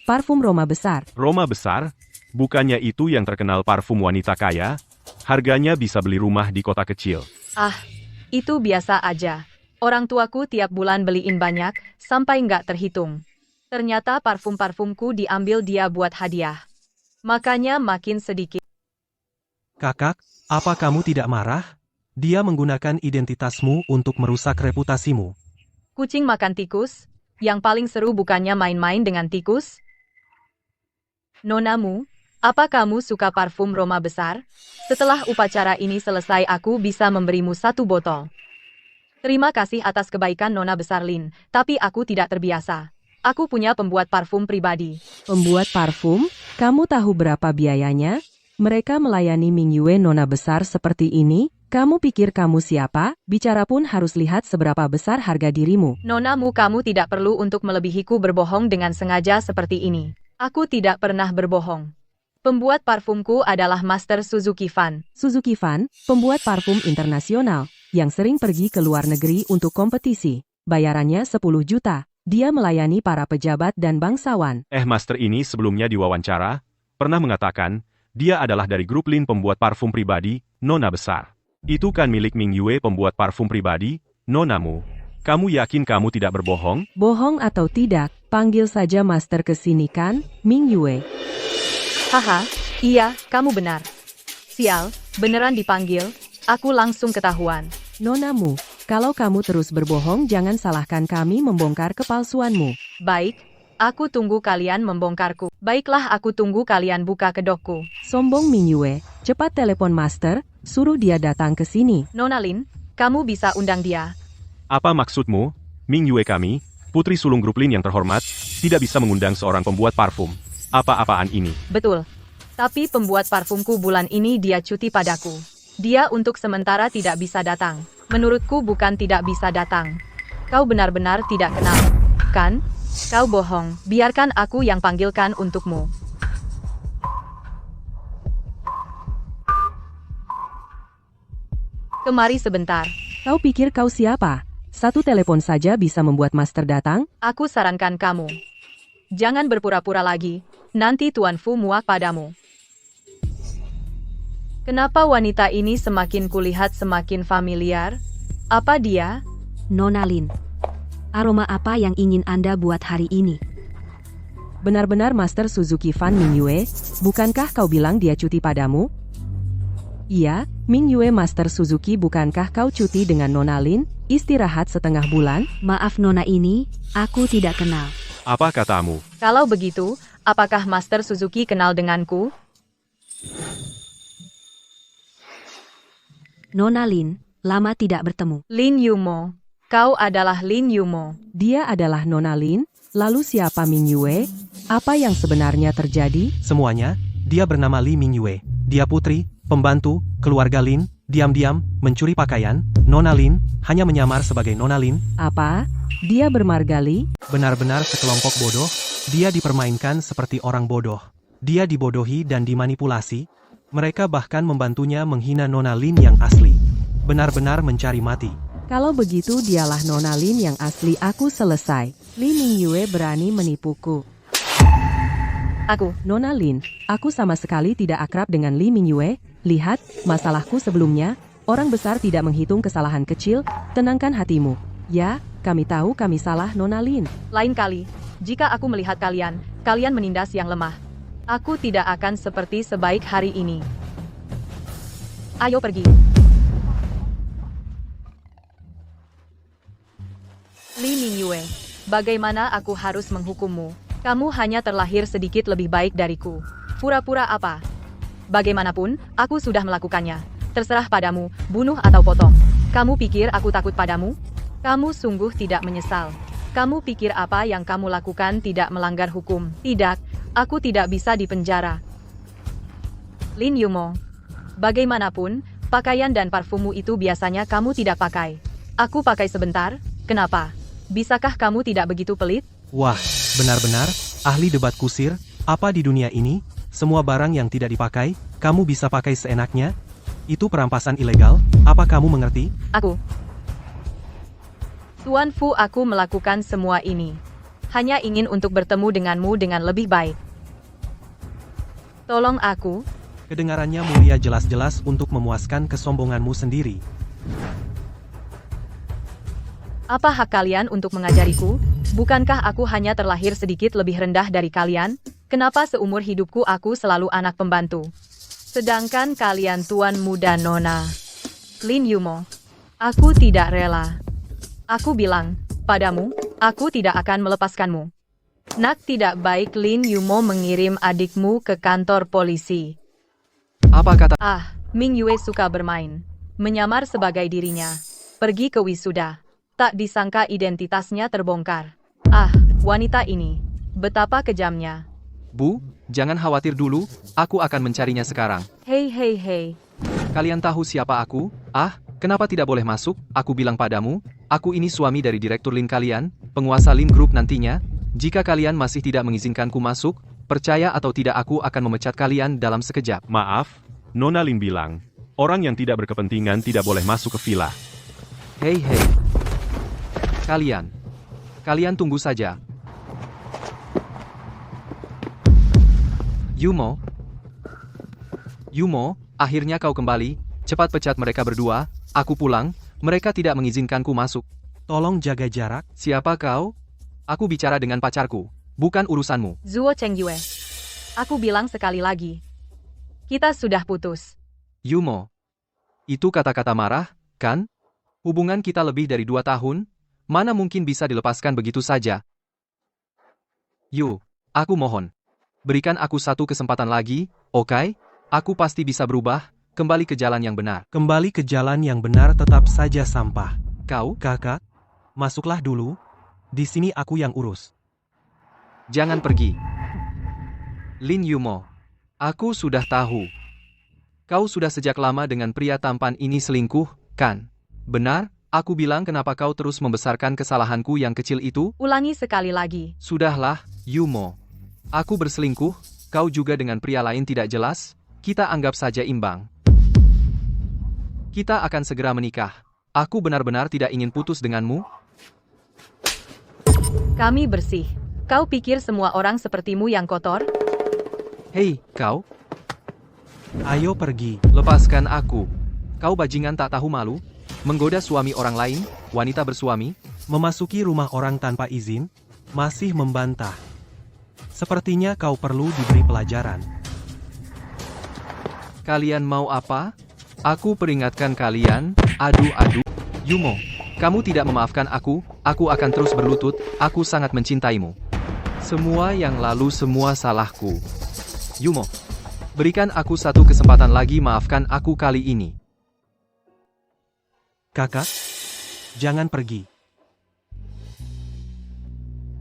parfum Roma besar. Roma besar? Bukannya itu yang terkenal parfum wanita kaya? Harganya bisa beli rumah di kota kecil. Ah, itu biasa aja. Orang tuaku tiap bulan beliin banyak, sampai nggak terhitung. Ternyata parfum-parfumku diambil dia buat hadiah. Makanya makin sedikit. Kakak, apa kamu tidak marah? Dia menggunakan identitasmu untuk merusak reputasimu. Kucing makan tikus? Yang paling seru bukannya main-main dengan tikus? Nonamu, apa kamu suka parfum Roma besar? Setelah upacara ini selesai aku bisa memberimu 1 botol. Terima kasih atas kebaikan Nona besar Lin, tapi aku tidak terbiasa. Aku punya pembuat parfum pribadi. Pembuat parfum? Kamu tahu berapa biayanya? Mereka melayani Ming Yue Nona besar seperti ini? Kamu pikir kamu siapa? Bicara pun harus lihat seberapa besar harga dirimu. Nonamu, kamu tidak perlu untuk melebihiku berbohong dengan sengaja seperti ini. Aku tidak pernah berbohong. Pembuat parfumku adalah Master Suzuki Fan. Suzuki Fan, pembuat parfum internasional, yang sering pergi ke luar negeri untuk kompetisi. Bayarannya 10 juta. Dia melayani para pejabat dan bangsawan. Master ini sebelumnya diwawancara, pernah mengatakan, dia adalah dari grup Lin pembuat parfum pribadi, Nona besar. Itu kan milik Ming Yue pembuat parfum pribadi, Nonamu. Kamu yakin kamu tidak berbohong? Bohong atau tidak, panggil saja Master ke sini kan, Ming Yue. Haha, iya, kamu benar. Sial, beneran dipanggil, aku langsung ketahuan. Nonamu, kalau kamu terus berbohong jangan salahkan kami membongkar kepalsuanmu. Baik, aku tunggu kalian membongkarku. Baiklah, aku tunggu kalian buka kedokku. Sombong Ming Yue, cepat telepon Master, suruh dia datang ke sini. Nona Lin, kamu bisa undang dia. Apa maksudmu? Ming Yue kami, putri sulung grup Lin yang terhormat, tidak bisa mengundang seorang pembuat parfum. Apa-apaan ini? Betul. Tapi pembuat parfumku bulan ini dia cuti padaku. Dia untuk sementara tidak bisa datang. Menurutku bukan tidak bisa datang. Kau benar-benar tidak kenal, kan? Kau bohong. Biarkan aku yang panggilkan untukmu. Kemari sebentar. Kau pikir kau siapa? 1 telepon saja bisa membuat Master datang? Aku sarankan kamu. Jangan berpura-pura lagi. Nanti Tuan Fu muak padamu. Kenapa wanita ini semakin kulihat semakin familiar? Apa dia? Nona Lin, aroma apa yang ingin Anda buat hari ini? Benar-benar Master Suzuki Fan Ming Yue, bukankah kau bilang dia cuti padamu? Iya, Ming Yue Master Suzuki, bukankah kau cuti dengan Nona Lin? Istirahat setengah bulan? Maaf nona ini, aku tidak kenal. Apa katamu? Kalau begitu, apakah Master Suzuki kenal denganku? Nona Lin, lama tidak bertemu. Lin Yumo. Kau adalah Lin Yumo. Dia adalah Nona Lin? Lalu siapa Ming Yue? Apa yang sebenarnya terjadi? Semuanya, dia bernama Li Mingyue. Dia putri, pembantu, keluarga Lin, diam-diam, mencuri pakaian. Nona Lin, hanya menyamar sebagai Nona Lin. Apa? Dia bermarga Li? Benar-benar sekelompok bodoh, dia dipermainkan seperti orang bodoh. Dia dibodohi dan dimanipulasi. Mereka bahkan membantunya menghina Nona Lin yang asli. Benar-benar mencari mati. Kalau begitu dialah Nona Lin yang asli. Aku selesai. Li Mingyue berani menipuku. Aku. Nona Lin, aku sama sekali tidak akrab dengan Li Mingyue. Lihat, masalahku sebelumnya, orang besar tidak menghitung kesalahan kecil. Tenangkan hatimu. Ya, kami tahu kami salah Nona Lin. Lain kali, jika aku melihat kalian, kalian menindas yang lemah. Aku tidak akan seperti sebaik hari ini. Ayo pergi. Li Mingyue, bagaimana aku harus menghukummu? Kamu hanya terlahir sedikit lebih baik dariku. Pura-pura apa? Bagaimanapun, aku sudah melakukannya. Terserah padamu, bunuh atau potong. Kamu pikir aku takut padamu? Kamu sungguh tidak menyesal. Kamu pikir apa yang kamu lakukan tidak melanggar hukum? Tidak, aku tidak bisa dipenjara. Lin Yumo, bagaimanapun, pakaian dan parfummu itu biasanya kamu tidak pakai. Aku pakai sebentar, kenapa? Bisakah kamu tidak begitu pelit? Wah, benar-benar, ahli debat kusir, apa di dunia ini, semua barang yang tidak dipakai, kamu bisa pakai seenaknya? Itu perampasan ilegal, apa kamu mengerti? Aku. Tuan Fu, aku melakukan semua ini. Hanya ingin untuk bertemu denganmu dengan lebih baik. Tolong aku. Kedengarannya mulia jelas-jelas untuk memuaskan kesombonganmu sendiri. Apa hak kalian untuk mengajariku? Bukankah aku hanya terlahir sedikit lebih rendah dari kalian? Kenapa seumur hidupku aku selalu anak pembantu? Sedangkan kalian tuan muda Nona. Lin Yumo. Aku tidak rela. Aku bilang, padamu, aku tidak akan melepaskanmu. Nak, tidak baik Lin Yumo mengirim adikmu ke kantor polisi. Apa kata? Ming Yue suka bermain. Menyamar sebagai dirinya. Pergi ke wisuda. Tak disangka identitasnya terbongkar. Wanita ini. Betapa kejamnya. Bu, jangan khawatir dulu, aku akan mencarinya sekarang. Hei. Kalian tahu siapa aku? Kenapa tidak boleh masuk? Aku bilang padamu, aku ini suami dari direktur Lin kalian, penguasa Lin Group nantinya. Jika kalian masih tidak mengizinkanku masuk, percaya atau tidak aku akan memecat kalian dalam sekejap. Maaf, Nona Lin bilang, orang yang tidak berkepentingan tidak boleh masuk ke villa. Hei. Kalian tunggu saja. Yumo, akhirnya kau kembali. Cepat pecat mereka berdua. Aku pulang. Mereka tidak mengizinkanku masuk. Tolong jaga jarak. Siapa kau? Aku bicara dengan pacarku. Bukan urusanmu. Zuo Chengyue. Aku bilang sekali lagi. Kita sudah putus. Yumo. Itu kata-kata marah, kan? Hubungan kita lebih dari 2 tahun. Mana mungkin bisa dilepaskan begitu saja? Aku mohon. Berikan aku satu kesempatan lagi, oke? Aku pasti bisa berubah, kembali ke jalan yang benar. Kembali ke jalan yang benar tetap saja sampah. Kau? Kakak, masuklah dulu. Di sini aku yang urus. Jangan pergi. Lin Yumo. Aku sudah tahu. Kau sudah sejak lama dengan pria tampan ini selingkuh, kan? Benar? Aku bilang kenapa kau terus membesarkan kesalahanku yang kecil itu? Ulangi sekali lagi. Sudahlah, Yumo. Aku berselingkuh, kau juga dengan pria lain tidak jelas, kita anggap saja imbang. Kita akan segera menikah. Aku benar-benar tidak ingin putus denganmu. Kami bersih. Kau pikir semua orang sepertimu yang kotor? Hei, kau. Ayo pergi. Lepaskan aku. Kau bajingan tak tahu malu. Menggoda suami orang lain, wanita bersuami. Memasuki rumah orang tanpa izin, masih membantah. Sepertinya kau perlu diberi pelajaran. Kalian mau apa? Aku peringatkan kalian, adu. Yumo, Kamu tidak memaafkan aku akan terus berlutut, aku sangat mencintaimu. Semua yang lalu semua salahku. Yumo, berikan aku satu kesempatan lagi, maafkan aku kali ini. Kakak, jangan pergi.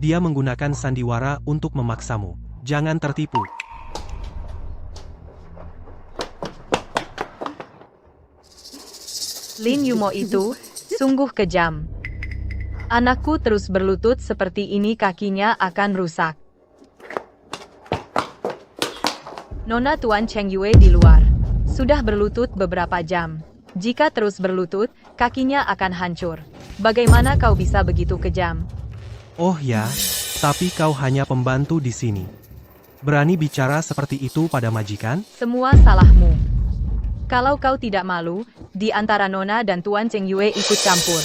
Dia menggunakan sandiwara untuk memaksamu. Jangan tertipu. Lin Yumo itu sungguh kejam. Anakku terus berlutut seperti ini, kakinya akan rusak. Nona Tuan Cheng Yue di luar. Sudah berlutut beberapa jam. Jika terus berlutut, kakinya akan hancur. Bagaimana kau bisa begitu kejam? Oh ya, tapi kau hanya pembantu di sini. Berani bicara seperti itu pada majikan? Semua salahmu. Kalau kau tidak malu, di antara Nona dan Tuan Cheng Yue ikut campur.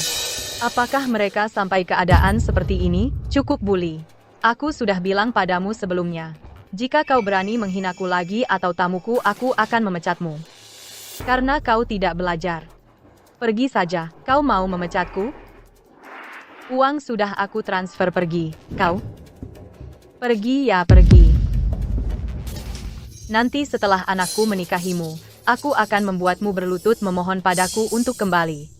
Apakah mereka sampai keadaan seperti ini? Cukup bully. Aku sudah bilang padamu sebelumnya. Jika kau berani menghinaku lagi atau tamuku, aku akan memecatmu. Karena kau tidak belajar. Pergi saja, kau mau memecatku? Uang sudah aku transfer, pergi. Kau? Pergi ya pergi. Nanti setelah anakku menikahimu, aku akan membuatmu berlutut memohon padaku untuk kembali.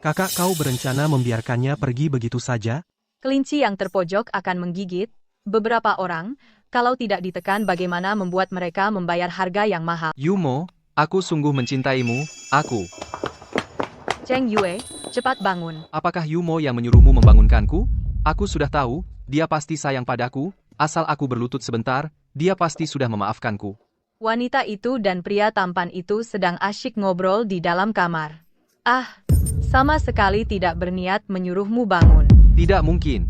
Kakak, kau berencana membiarkannya pergi begitu saja? Kelinci yang terpojok akan menggigit beberapa orang, kalau tidak ditekan bagaimana membuat mereka membayar harga yang mahal. Yumo, aku sungguh mencintaimu, aku. Cheng Yue, cepat bangun. Apakah Yumo yang menyuruhmu membangunkanku? Aku sudah tahu, dia pasti sayang padaku, asal aku berlutut sebentar, dia pasti sudah memaafkanku. Wanita itu dan pria tampan itu sedang asyik ngobrol di dalam kamar. Ah, sama sekali tidak berniat menyuruhmu bangun. Tidak mungkin.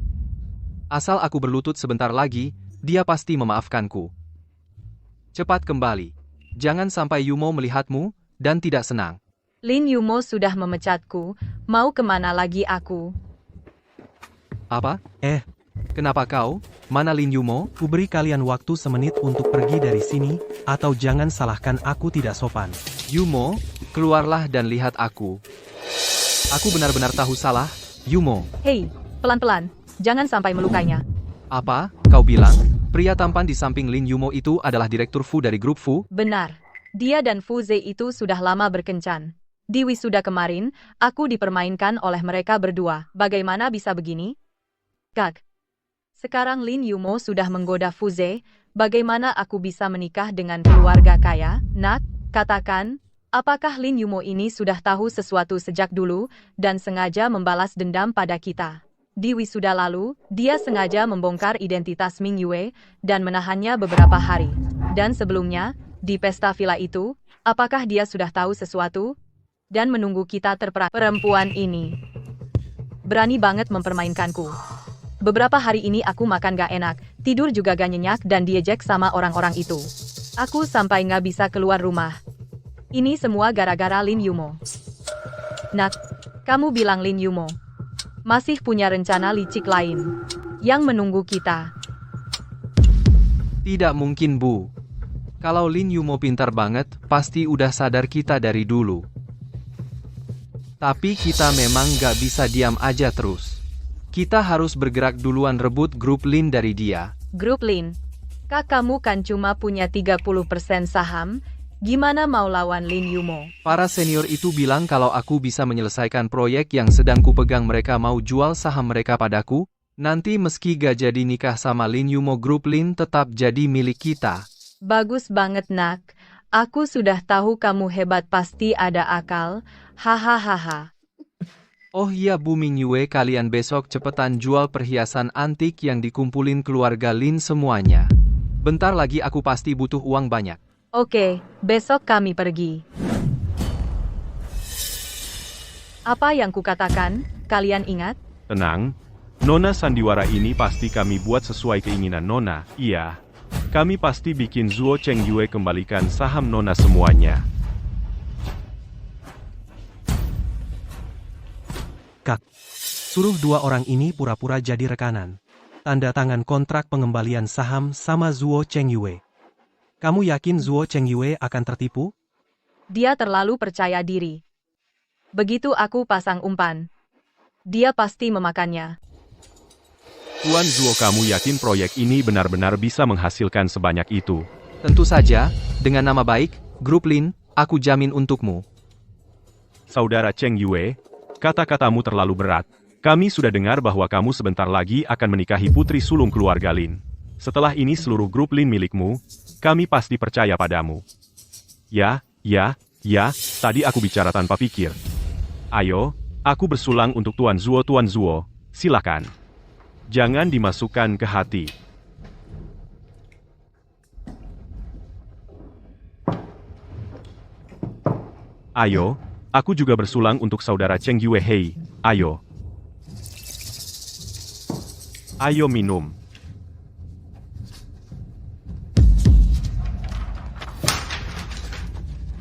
Asal aku berlutut sebentar lagi, dia pasti memaafkanku. Cepat kembali. Jangan sampai Yumo melihatmu, dan tidak senang. Lin Yumo sudah memecatku, mau kemana lagi aku? Apa? Kenapa kau? Mana Lin Yumo? Kuberi kalian waktu semenit untuk pergi dari sini, atau jangan salahkan aku tidak sopan. Yumo, keluarlah dan lihat aku. Aku benar-benar tahu salah, Yumo. Hei, pelan-pelan, jangan sampai melukainya. Apa? Kau bilang? Pria tampan di samping Lin Yumo itu adalah Direktur Fu dari grup Fu? Benar. Dia dan Fu Ze itu sudah lama berkencan. Di wisuda kemarin, aku dipermainkan oleh mereka berdua. Bagaimana bisa begini? Gag. Sekarang Lin Yumo sudah menggoda Fu Ze. Bagaimana aku bisa menikah dengan keluarga kaya? Nak, katakan, apakah Lin Yumo ini sudah tahu sesuatu sejak dulu, dan sengaja membalas dendam pada kita? Di wisuda lalu, dia sengaja membongkar identitas Ming Yue, dan menahannya beberapa hari. Dan sebelumnya, di pesta villa itu, apakah dia sudah tahu sesuatu? Dan menunggu kita terperang. Perempuan ini berani banget mempermainkanku. Beberapa hari ini aku makan gak enak, tidur juga gak nyenyak dan diejek sama orang-orang itu. Aku sampai gak bisa keluar rumah. Ini semua gara-gara Lin Yumo. Nak, kamu bilang Lin Yumo masih punya rencana licik lain yang menunggu kita. Tidak mungkin, Bu. Kalau Lin Yumo pintar banget, pasti udah sadar kita dari dulu. Tapi kita memang gak bisa diam aja terus. Kita harus bergerak duluan rebut grup Lin dari dia. Grup Lin, kakakmu kan cuma punya 30% saham, gimana mau lawan Lin Yumo? Para senior itu bilang kalau aku bisa menyelesaikan proyek yang sedang kupegang, mereka mau jual saham mereka padaku. Nanti meski gak jadi nikah sama Lin Yumo, grup Lin tetap jadi milik kita. Bagus banget nak, aku sudah tahu kamu hebat, pasti ada akal, hahaha. Oh iya Bu Ming Yue, kalian besok cepetan jual perhiasan antik yang dikumpulin keluarga Lin semuanya. Bentar lagi aku pasti butuh uang banyak. Oke, besok kami pergi. Apa yang kukatakan, kalian ingat? Tenang, Nona sandiwara ini pasti kami buat sesuai keinginan Nona. Iya, kami pasti bikin Zuo Cheng Yue kembalikan saham Nona semuanya. Kak, suruh dua orang ini pura-pura jadi rekanan. Tanda tangan kontrak pengembalian saham sama Zuo Cheng Yue. Kamu yakin Zuo Cheng Yue akan tertipu? Dia terlalu percaya diri. Begitu aku pasang umpan, dia pasti memakannya. Tuan Zuo, kamu yakin proyek ini benar-benar bisa menghasilkan sebanyak itu? Tentu saja, dengan nama baik, Grup Lin, aku jamin untukmu. Saudara Cheng Yue, kata-katamu terlalu berat. Kami sudah dengar bahwa kamu sebentar lagi akan menikahi putri sulung keluarga Lin. Setelah ini seluruh grup Lin milikmu, kami pasti percaya padamu. Ya, tadi aku bicara tanpa pikir. Ayo, aku bersulang untuk Tuan Zuo, silakan. Jangan dimasukkan ke hati. Ayo, aku juga bersulang untuk saudara Cheng Yue. Hei, ayo. Ayo minum.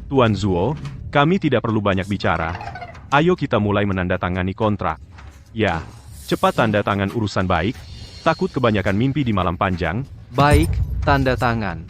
Tuan Zuo, kami tidak perlu banyak bicara. Ayo kita mulai menandatangani kontrak. Ya, cepat tanda tangan urusan baik. Takut kebanyakan mimpi di malam panjang. Baik, tanda tangan.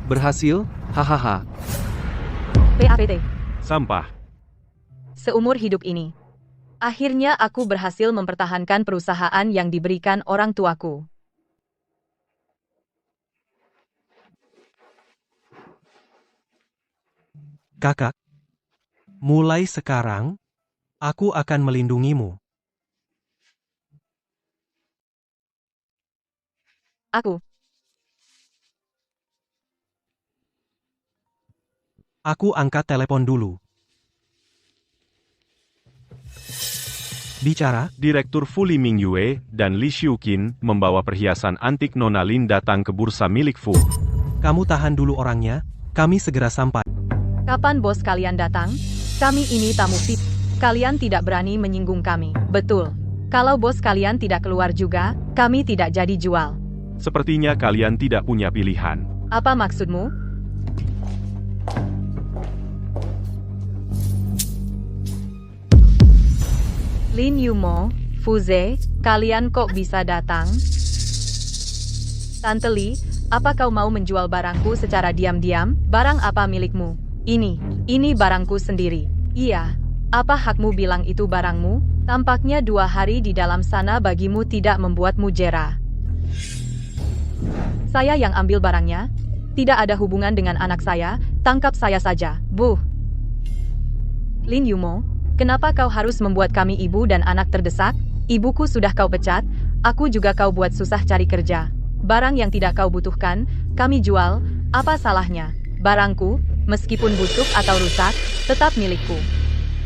Berhasil? Hahaha. PAPT. Sampah. Seumur hidup ini. Akhirnya aku berhasil mempertahankan perusahaan yang diberikan orang tuaku. Kakak, mulai sekarang, aku akan melindungimu. Aku angkat telepon dulu. Bicara, Direktur Fu Li Ming Yue dan Li Xiuqin membawa perhiasan antik Nona Lin datang ke bursa milik Fu. kamu tahan dulu orangnya, kami segera sampai. Kapan bos kalian datang? Kami ini tamu VIP. Kalian tidak berani menyinggung kami. Betul. Kalau bos kalian tidak keluar juga, kami tidak jadi jual. Sepertinya kalian tidak punya pilihan. Apa maksudmu? Lin Yumo, Fuze, kalian kok bisa datang? Tante Li, apa kau mau menjual barangku secara diam-diam? Barang apa milikmu? Ini barangku sendiri. Iya. Apa hakmu bilang itu barangmu? Tampaknya 2 hari di dalam sana bagimu tidak membuatmu jera. Saya yang ambil barangnya. Tidak ada hubungan dengan anak saya, tangkap saya saja. Buh. Lin Yumo, kenapa kau harus membuat kami ibu dan anak terdesak? Ibuku sudah kau pecat, aku juga kau buat susah cari kerja. Barang yang tidak kau butuhkan, kami jual, apa salahnya? Barangku, meskipun busuk atau rusak, tetap milikku.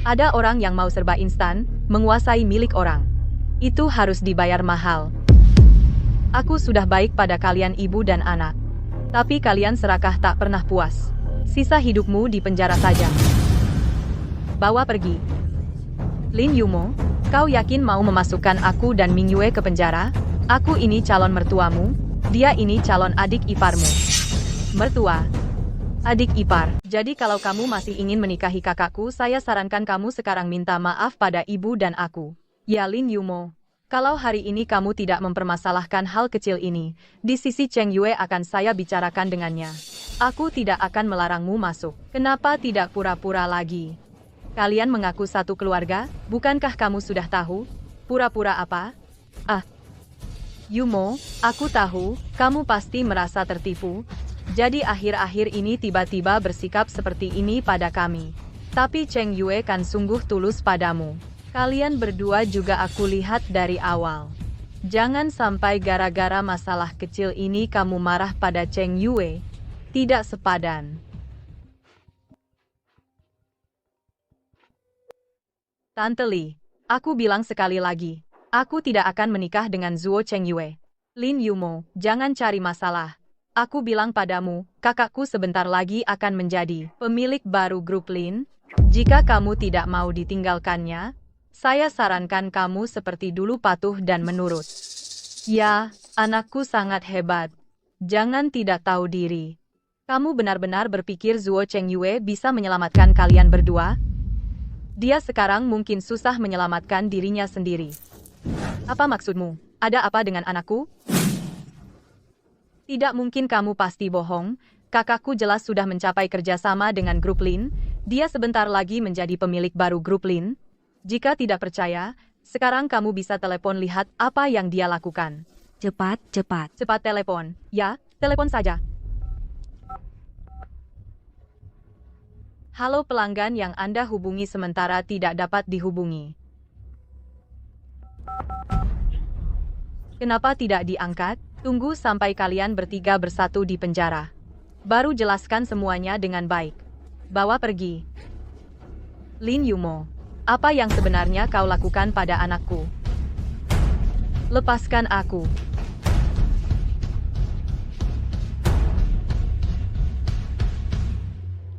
Ada orang yang mau serba instan, menguasai milik orang. Itu harus dibayar mahal. Aku sudah baik pada kalian ibu dan anak. Tapi kalian serakah tak pernah puas. Sisa hidupmu di penjara saja. Bawa pergi. Lin Yumo, kau yakin mau memasukkan aku dan Ming Yue ke penjara? Aku ini calon mertuamu, dia ini calon adik iparmu. Mertua. Adik ipar. Jadi kalau kamu masih ingin menikahi kakakku, saya sarankan kamu sekarang minta maaf pada ibu dan aku. Ya Lin Yumo. Kalau hari ini kamu tidak mempermasalahkan hal kecil ini, di sisi Cheng Yue akan saya bicarakan dengannya. Aku tidak akan melarangmu masuk. Kenapa tidak pura-pura lagi? Kalian mengaku satu keluarga, bukankah kamu sudah tahu? Pura-pura apa? Yumo, aku tahu, kamu pasti merasa tertipu. Jadi akhir-akhir ini tiba-tiba bersikap seperti ini pada kami. Tapi Cheng Yue kan sungguh tulus padamu. Kalian berdua juga aku lihat dari awal. Jangan sampai gara-gara masalah kecil ini kamu marah pada Cheng Yue. Tidak sepadan. Tante Li, aku bilang sekali lagi, aku tidak akan menikah dengan Zuo Cheng Yue. Lin Yumo, jangan cari masalah. Aku bilang padamu, kakakku sebentar lagi akan menjadi pemilik baru grup Lin. Jika kamu tidak mau ditinggalkannya, saya sarankan kamu seperti dulu patuh dan menurut. Ya, anakku sangat hebat. Jangan tidak tahu diri. Kamu benar-benar berpikir Zuo Chengyue bisa menyelamatkan kalian berdua? Dia sekarang mungkin susah menyelamatkan dirinya sendiri. Apa maksudmu? Ada apa dengan anakku? Tidak mungkin, kamu pasti bohong. Kakakku jelas sudah mencapai kerjasama dengan grup Lin. Dia sebentar lagi menjadi pemilik baru grup Lin. Jika tidak percaya, sekarang kamu bisa telepon lihat apa yang dia lakukan. Cepat, cepat. Cepat telepon. Ya, telepon saja. Halo, pelanggan yang Anda hubungi sementara tidak dapat dihubungi. Kenapa tidak diangkat? Tunggu sampai kalian bertiga bersatu di penjara. Baru jelaskan semuanya dengan baik. Bawa pergi. Lin Yumo, apa yang sebenarnya kau lakukan pada anakku? Lepaskan aku.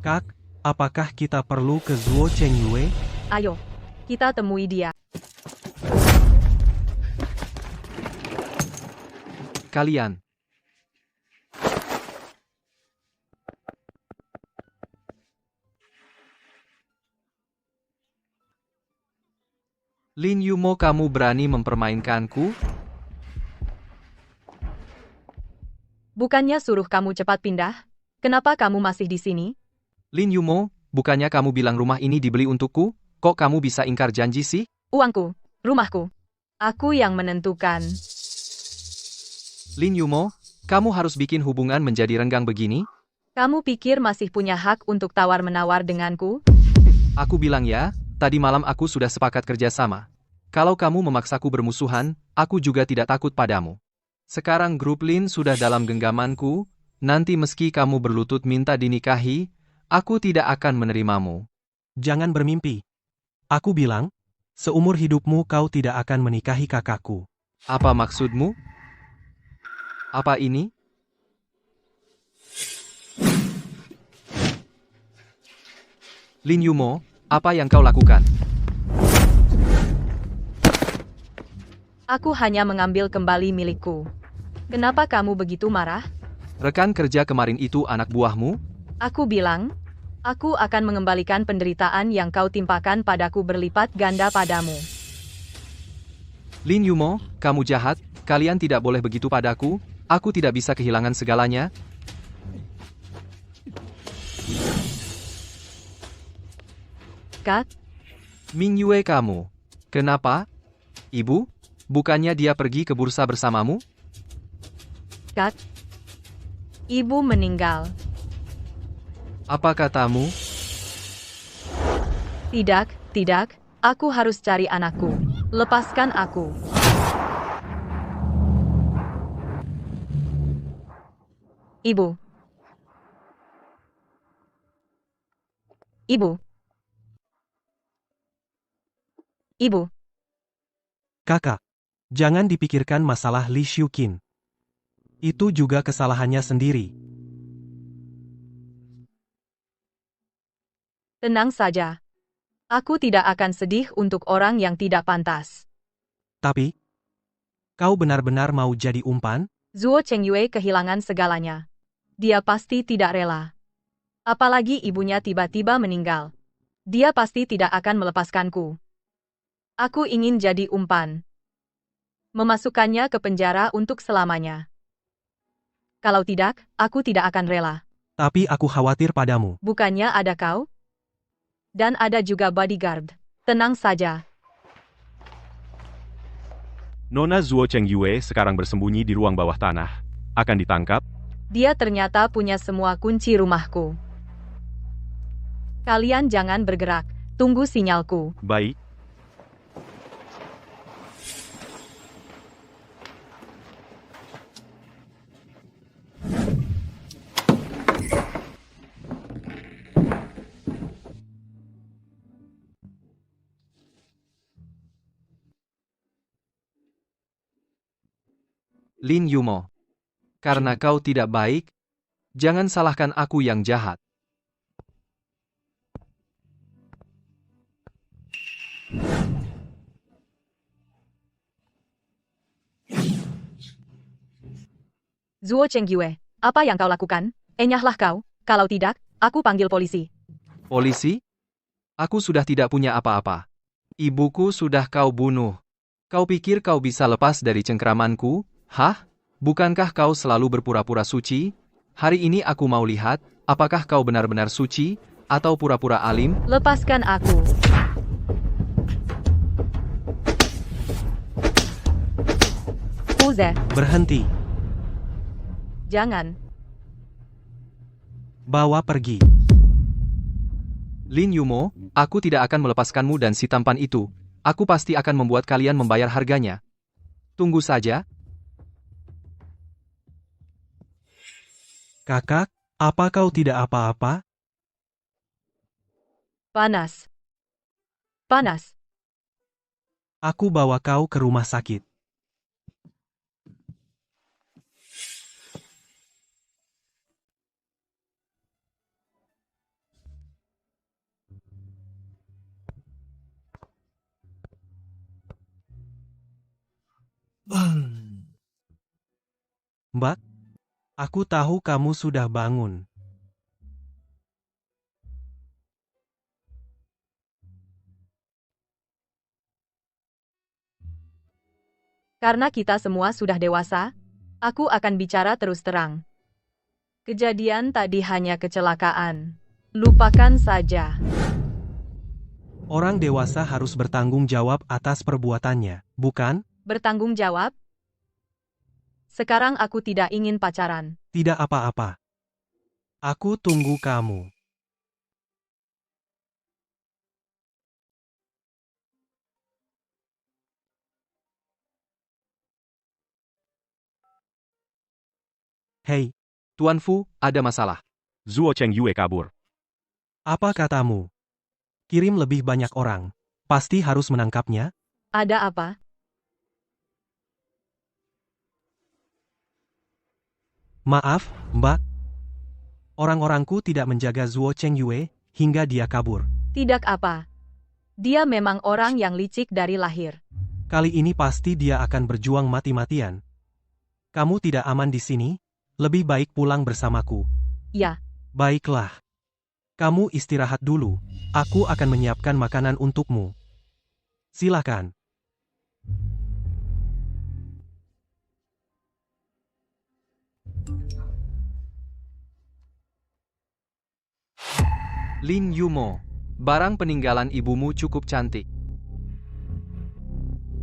Kak, apakah kita perlu ke Zuo Chengyue? Ayo, kita temui dia. Kalian. Lin Yumo, kamu berani mempermainkanku? Bukannya suruh kamu cepat pindah? Kenapa kamu masih di sini? Lin Yumo, bukannya kamu bilang rumah ini dibeli untukku? Kok kamu bisa ingkar janji sih? Uangku, rumahku. Aku yang menentukan. Lin Yumo, kamu harus bikin hubungan menjadi renggang begini? Kamu pikir masih punya hak untuk tawar-menawar denganku? Aku bilang ya, tadi malam aku sudah sepakat kerjasama. Kalau kamu memaksaku bermusuhan, aku juga tidak takut padamu. Sekarang grup Lin sudah dalam genggamanku, nanti meski kamu berlutut minta dinikahi, aku tidak akan menerimamu. Jangan bermimpi. Aku bilang, seumur hidupmu kau tidak akan menikahi kakakku. Apa maksudmu? Apa ini? Lin Yumo, apa yang kau lakukan? Aku hanya mengambil kembali milikku. Kenapa kamu begitu marah? Rekan kerja kemarin itu anak buahmu? Aku bilang, aku akan mengembalikan penderitaan yang kau timpakan padaku berlipat ganda padamu. Lin Yumo, kamu jahat, kalian tidak boleh begitu padaku, aku tidak bisa kehilangan segalanya. Kak, Ming Yue kamu. Kenapa? Ibu? Bukannya dia pergi ke bursa bersamamu? Kak. Ibu meninggal. Apa katamu? Tidak, tidak. Aku harus cari anakku. Lepaskan aku. Ibu. Ibu. Ibu. Kakak, jangan dipikirkan masalah Li Xiuqin. Itu juga kesalahannya sendiri. Tenang saja. Aku tidak akan sedih untuk orang yang tidak pantas. Tapi, kau benar-benar mau jadi umpan? Zuo Chengyue kehilangan segalanya. Dia pasti tidak rela. Apalagi ibunya tiba-tiba meninggal. Dia pasti tidak akan melepaskanku. Aku ingin jadi umpan. Memasukkannya ke penjara untuk selamanya. Kalau tidak, aku tidak akan rela. Tapi aku khawatir padamu. Bukannya ada kau? Dan ada juga bodyguard. Tenang saja. Nona Zuo Chengyue sekarang bersembunyi di ruang bawah tanah. Akan ditangkap? Dia ternyata punya semua kunci rumahku. Kalian jangan bergerak. Tunggu sinyalku. Baik. Lin Yumo. Karena kau tidak baik, jangan salahkan aku yang jahat. Zuo Chengyue, apa yang kau lakukan? Enyahlah kau, kalau tidak, aku panggil polisi. Polisi? Aku sudah tidak punya apa-apa. Ibuku sudah kau bunuh. Kau pikir kau bisa lepas dari cengkeramanku? Hah? Bukankah kau selalu berpura-pura suci? Hari ini aku mau lihat, apakah kau benar-benar suci, atau pura-pura alim? Lepaskan aku. Fu Ze, Berhenti. jangan. Bawa pergi. Lin Yumo, aku tidak akan melepaskanmu dan si tampan itu. Aku pasti akan membuat kalian membayar harganya. Tunggu saja. Kakak, apa kau tidak apa-apa? Panas. Panas. Aku bawa kau ke rumah sakit. Mbak, aku tahu kamu sudah bangun. Karena kita semua sudah dewasa, aku akan bicara terus terang. Kejadian tadi hanya kecelakaan. Lupakan saja. Orang dewasa harus bertanggung jawab atas perbuatannya, bukan? Bertanggung jawab? Sekarang aku tidak ingin pacaran. Tidak apa-apa. Aku tunggu kamu. Hei, Tuan Fu, ada masalah. Zuo Chengyue kabur. apa katamu? Kirim lebih banyak orang. Pasti harus menangkapnya? Ada apa? Maaf, Mbak. Orang-orangku tidak menjaga Zuo Chengyue hingga dia kabur. Tidak apa. Dia memang orang yang licik dari lahir. Kali ini pasti dia akan berjuang mati-matian. Kamu tidak aman di sini? Lebih baik pulang bersamaku. Ya, Baiklah. Kamu istirahat dulu. Aku akan menyiapkan makanan untukmu. Silakan. Lin Yumo, barang peninggalan ibumu cukup cantik.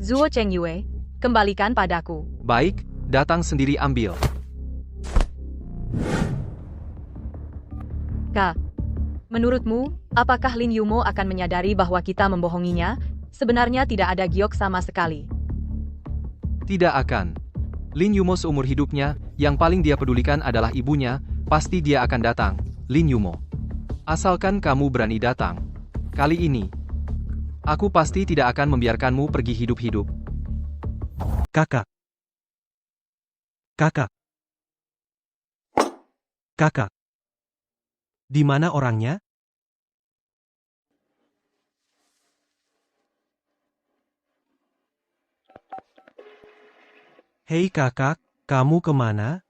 Zuo Chengyue, kembalikan padaku. Baik, datang sendiri ambil. Kak, menurutmu, apakah Lin Yumo akan menyadari bahwa kita membohonginya? Sebenarnya tidak ada giok sama sekali. Tidak akan. Lin Yumo seumur hidupnya, yang paling dia pedulikan adalah ibunya, pasti dia akan datang. Lin Yumo. Asalkan kamu berani datang. Kali ini, aku pasti tidak akan membiarkanmu pergi hidup-hidup. Kakak. Kakak. Kakak. Di mana orangnya? Hei kakak, kamu kemana?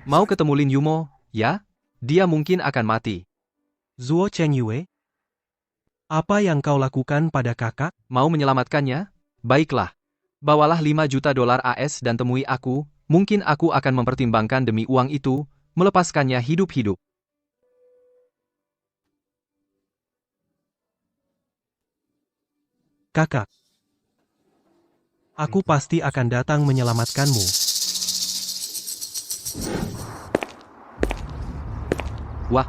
Mau ketemu Lin Yumo, ya? Dia mungkin akan mati. Zuo Chengyue? Apa yang kau lakukan pada kakak? Mau menyelamatkannya? Baiklah. Bawalah 5 juta dolar AS dan temui aku, mungkin aku akan mempertimbangkan demi uang itu, melepaskannya hidup-hidup. Kakak. Aku pasti akan datang menyelamatkanmu. Wah.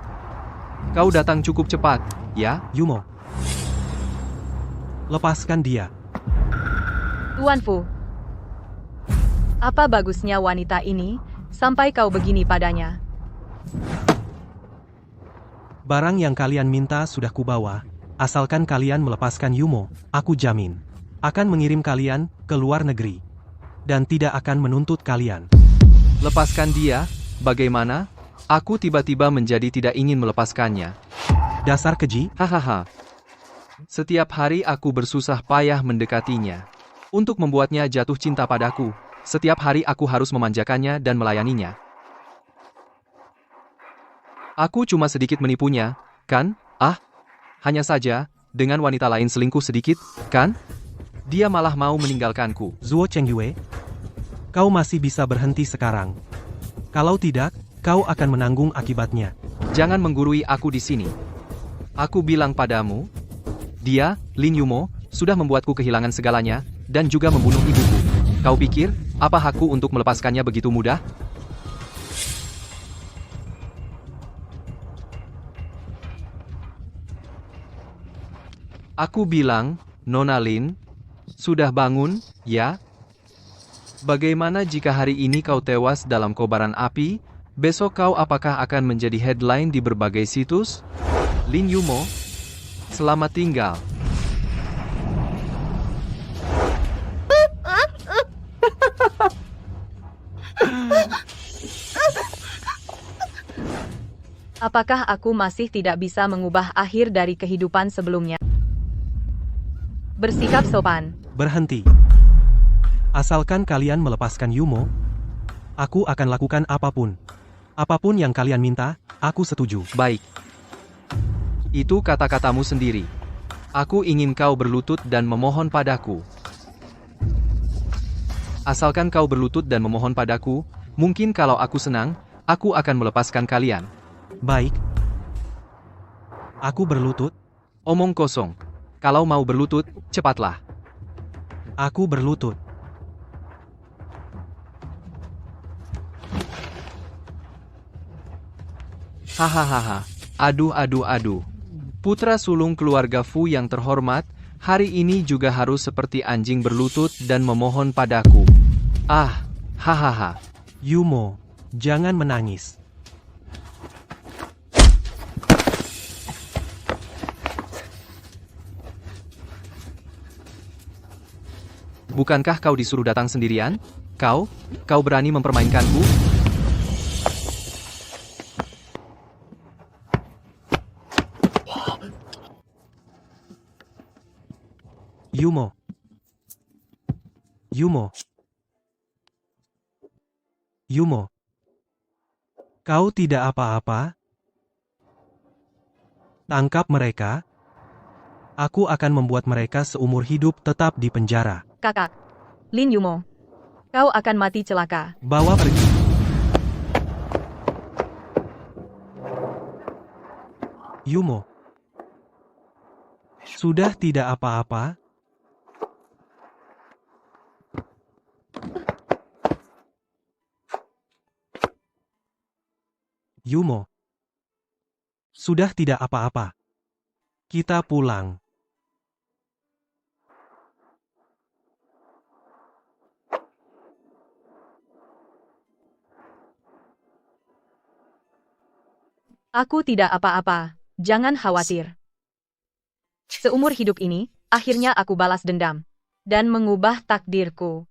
Kau datang cukup cepat, ya? Yumo. Lepaskan dia. Tuan Fu. Apa bagusnya wanita ini, sampai kau begini padanya? Barang yang kalian minta sudah kubawa. Asalkan kalian melepaskan Yumo, aku jamin. Akan mengirim kalian ke luar negeri. Dan tidak akan menuntut kalian. Lepaskan dia, bagaimana? Aku tiba-tiba menjadi tidak ingin melepaskannya. Dasar keji, Hahaha. Setiap hari aku bersusah payah mendekatinya. Untuk membuatnya jatuh cinta padaku. Setiap hari aku harus memanjakannya dan melayaninya. Aku cuma sedikit menipunya, kan? Hanya saja, dengan wanita lain selingkuh sedikit, kan? Dia malah mau meninggalkanku. Zuo Chengyue, kau masih bisa berhenti sekarang. Kalau tidak, kau akan menanggung akibatnya. Jangan menggurui aku di sini. Aku bilang padamu, dia, Lin Yumo, sudah membuatku kehilangan segalanya, dan juga membunuh ibuku. Kau pikir, apa hakku untuk melepaskannya begitu mudah? Aku bilang, Nona Lin, sudah bangun, ya? Bagaimana jika hari ini kau tewas dalam kobaran api? Besok kau apakah akan menjadi headline di berbagai situs? Lin Yumo, selamat tinggal. Apakah aku masih tidak bisa mengubah akhir dari kehidupan sebelumnya? Bersikap sopan. Berhenti. Asalkan kalian melepaskan Yumo, aku akan lakukan apapun. Apapun yang kalian minta, aku setuju. Baik. Itu kata-katamu sendiri. Aku ingin kau berlutut dan memohon padaku. Asalkan kau berlutut dan memohon padaku, mungkin kalau aku senang, aku akan melepaskan kalian. Baik. Aku berlutut. Omong kosong. Kalau mau berlutut, cepatlah. Aku berlutut. Hahaha. Aduh. Putra sulung keluarga Fu yang terhormat, hari ini juga harus seperti anjing berlutut dan memohon padaku. Hahaha. Yumo, jangan menangis. Bukankah kau disuruh datang sendirian? Kau berani mempermainkanku? Yumo. Yumo. Kau tidak apa-apa? Tangkap mereka. Aku akan membuat mereka seumur hidup tetap di penjara. Kakak. Lin Yumo. Kau akan mati celaka. Bawa pergi. Yumo. Sudah tidak apa-apa? Yumo. Sudah tidak apa-apa. Kita pulang. Aku tidak apa-apa. Jangan khawatir. Seumur hidup ini, akhirnya aku balas dendam. Dan mengubah takdirku.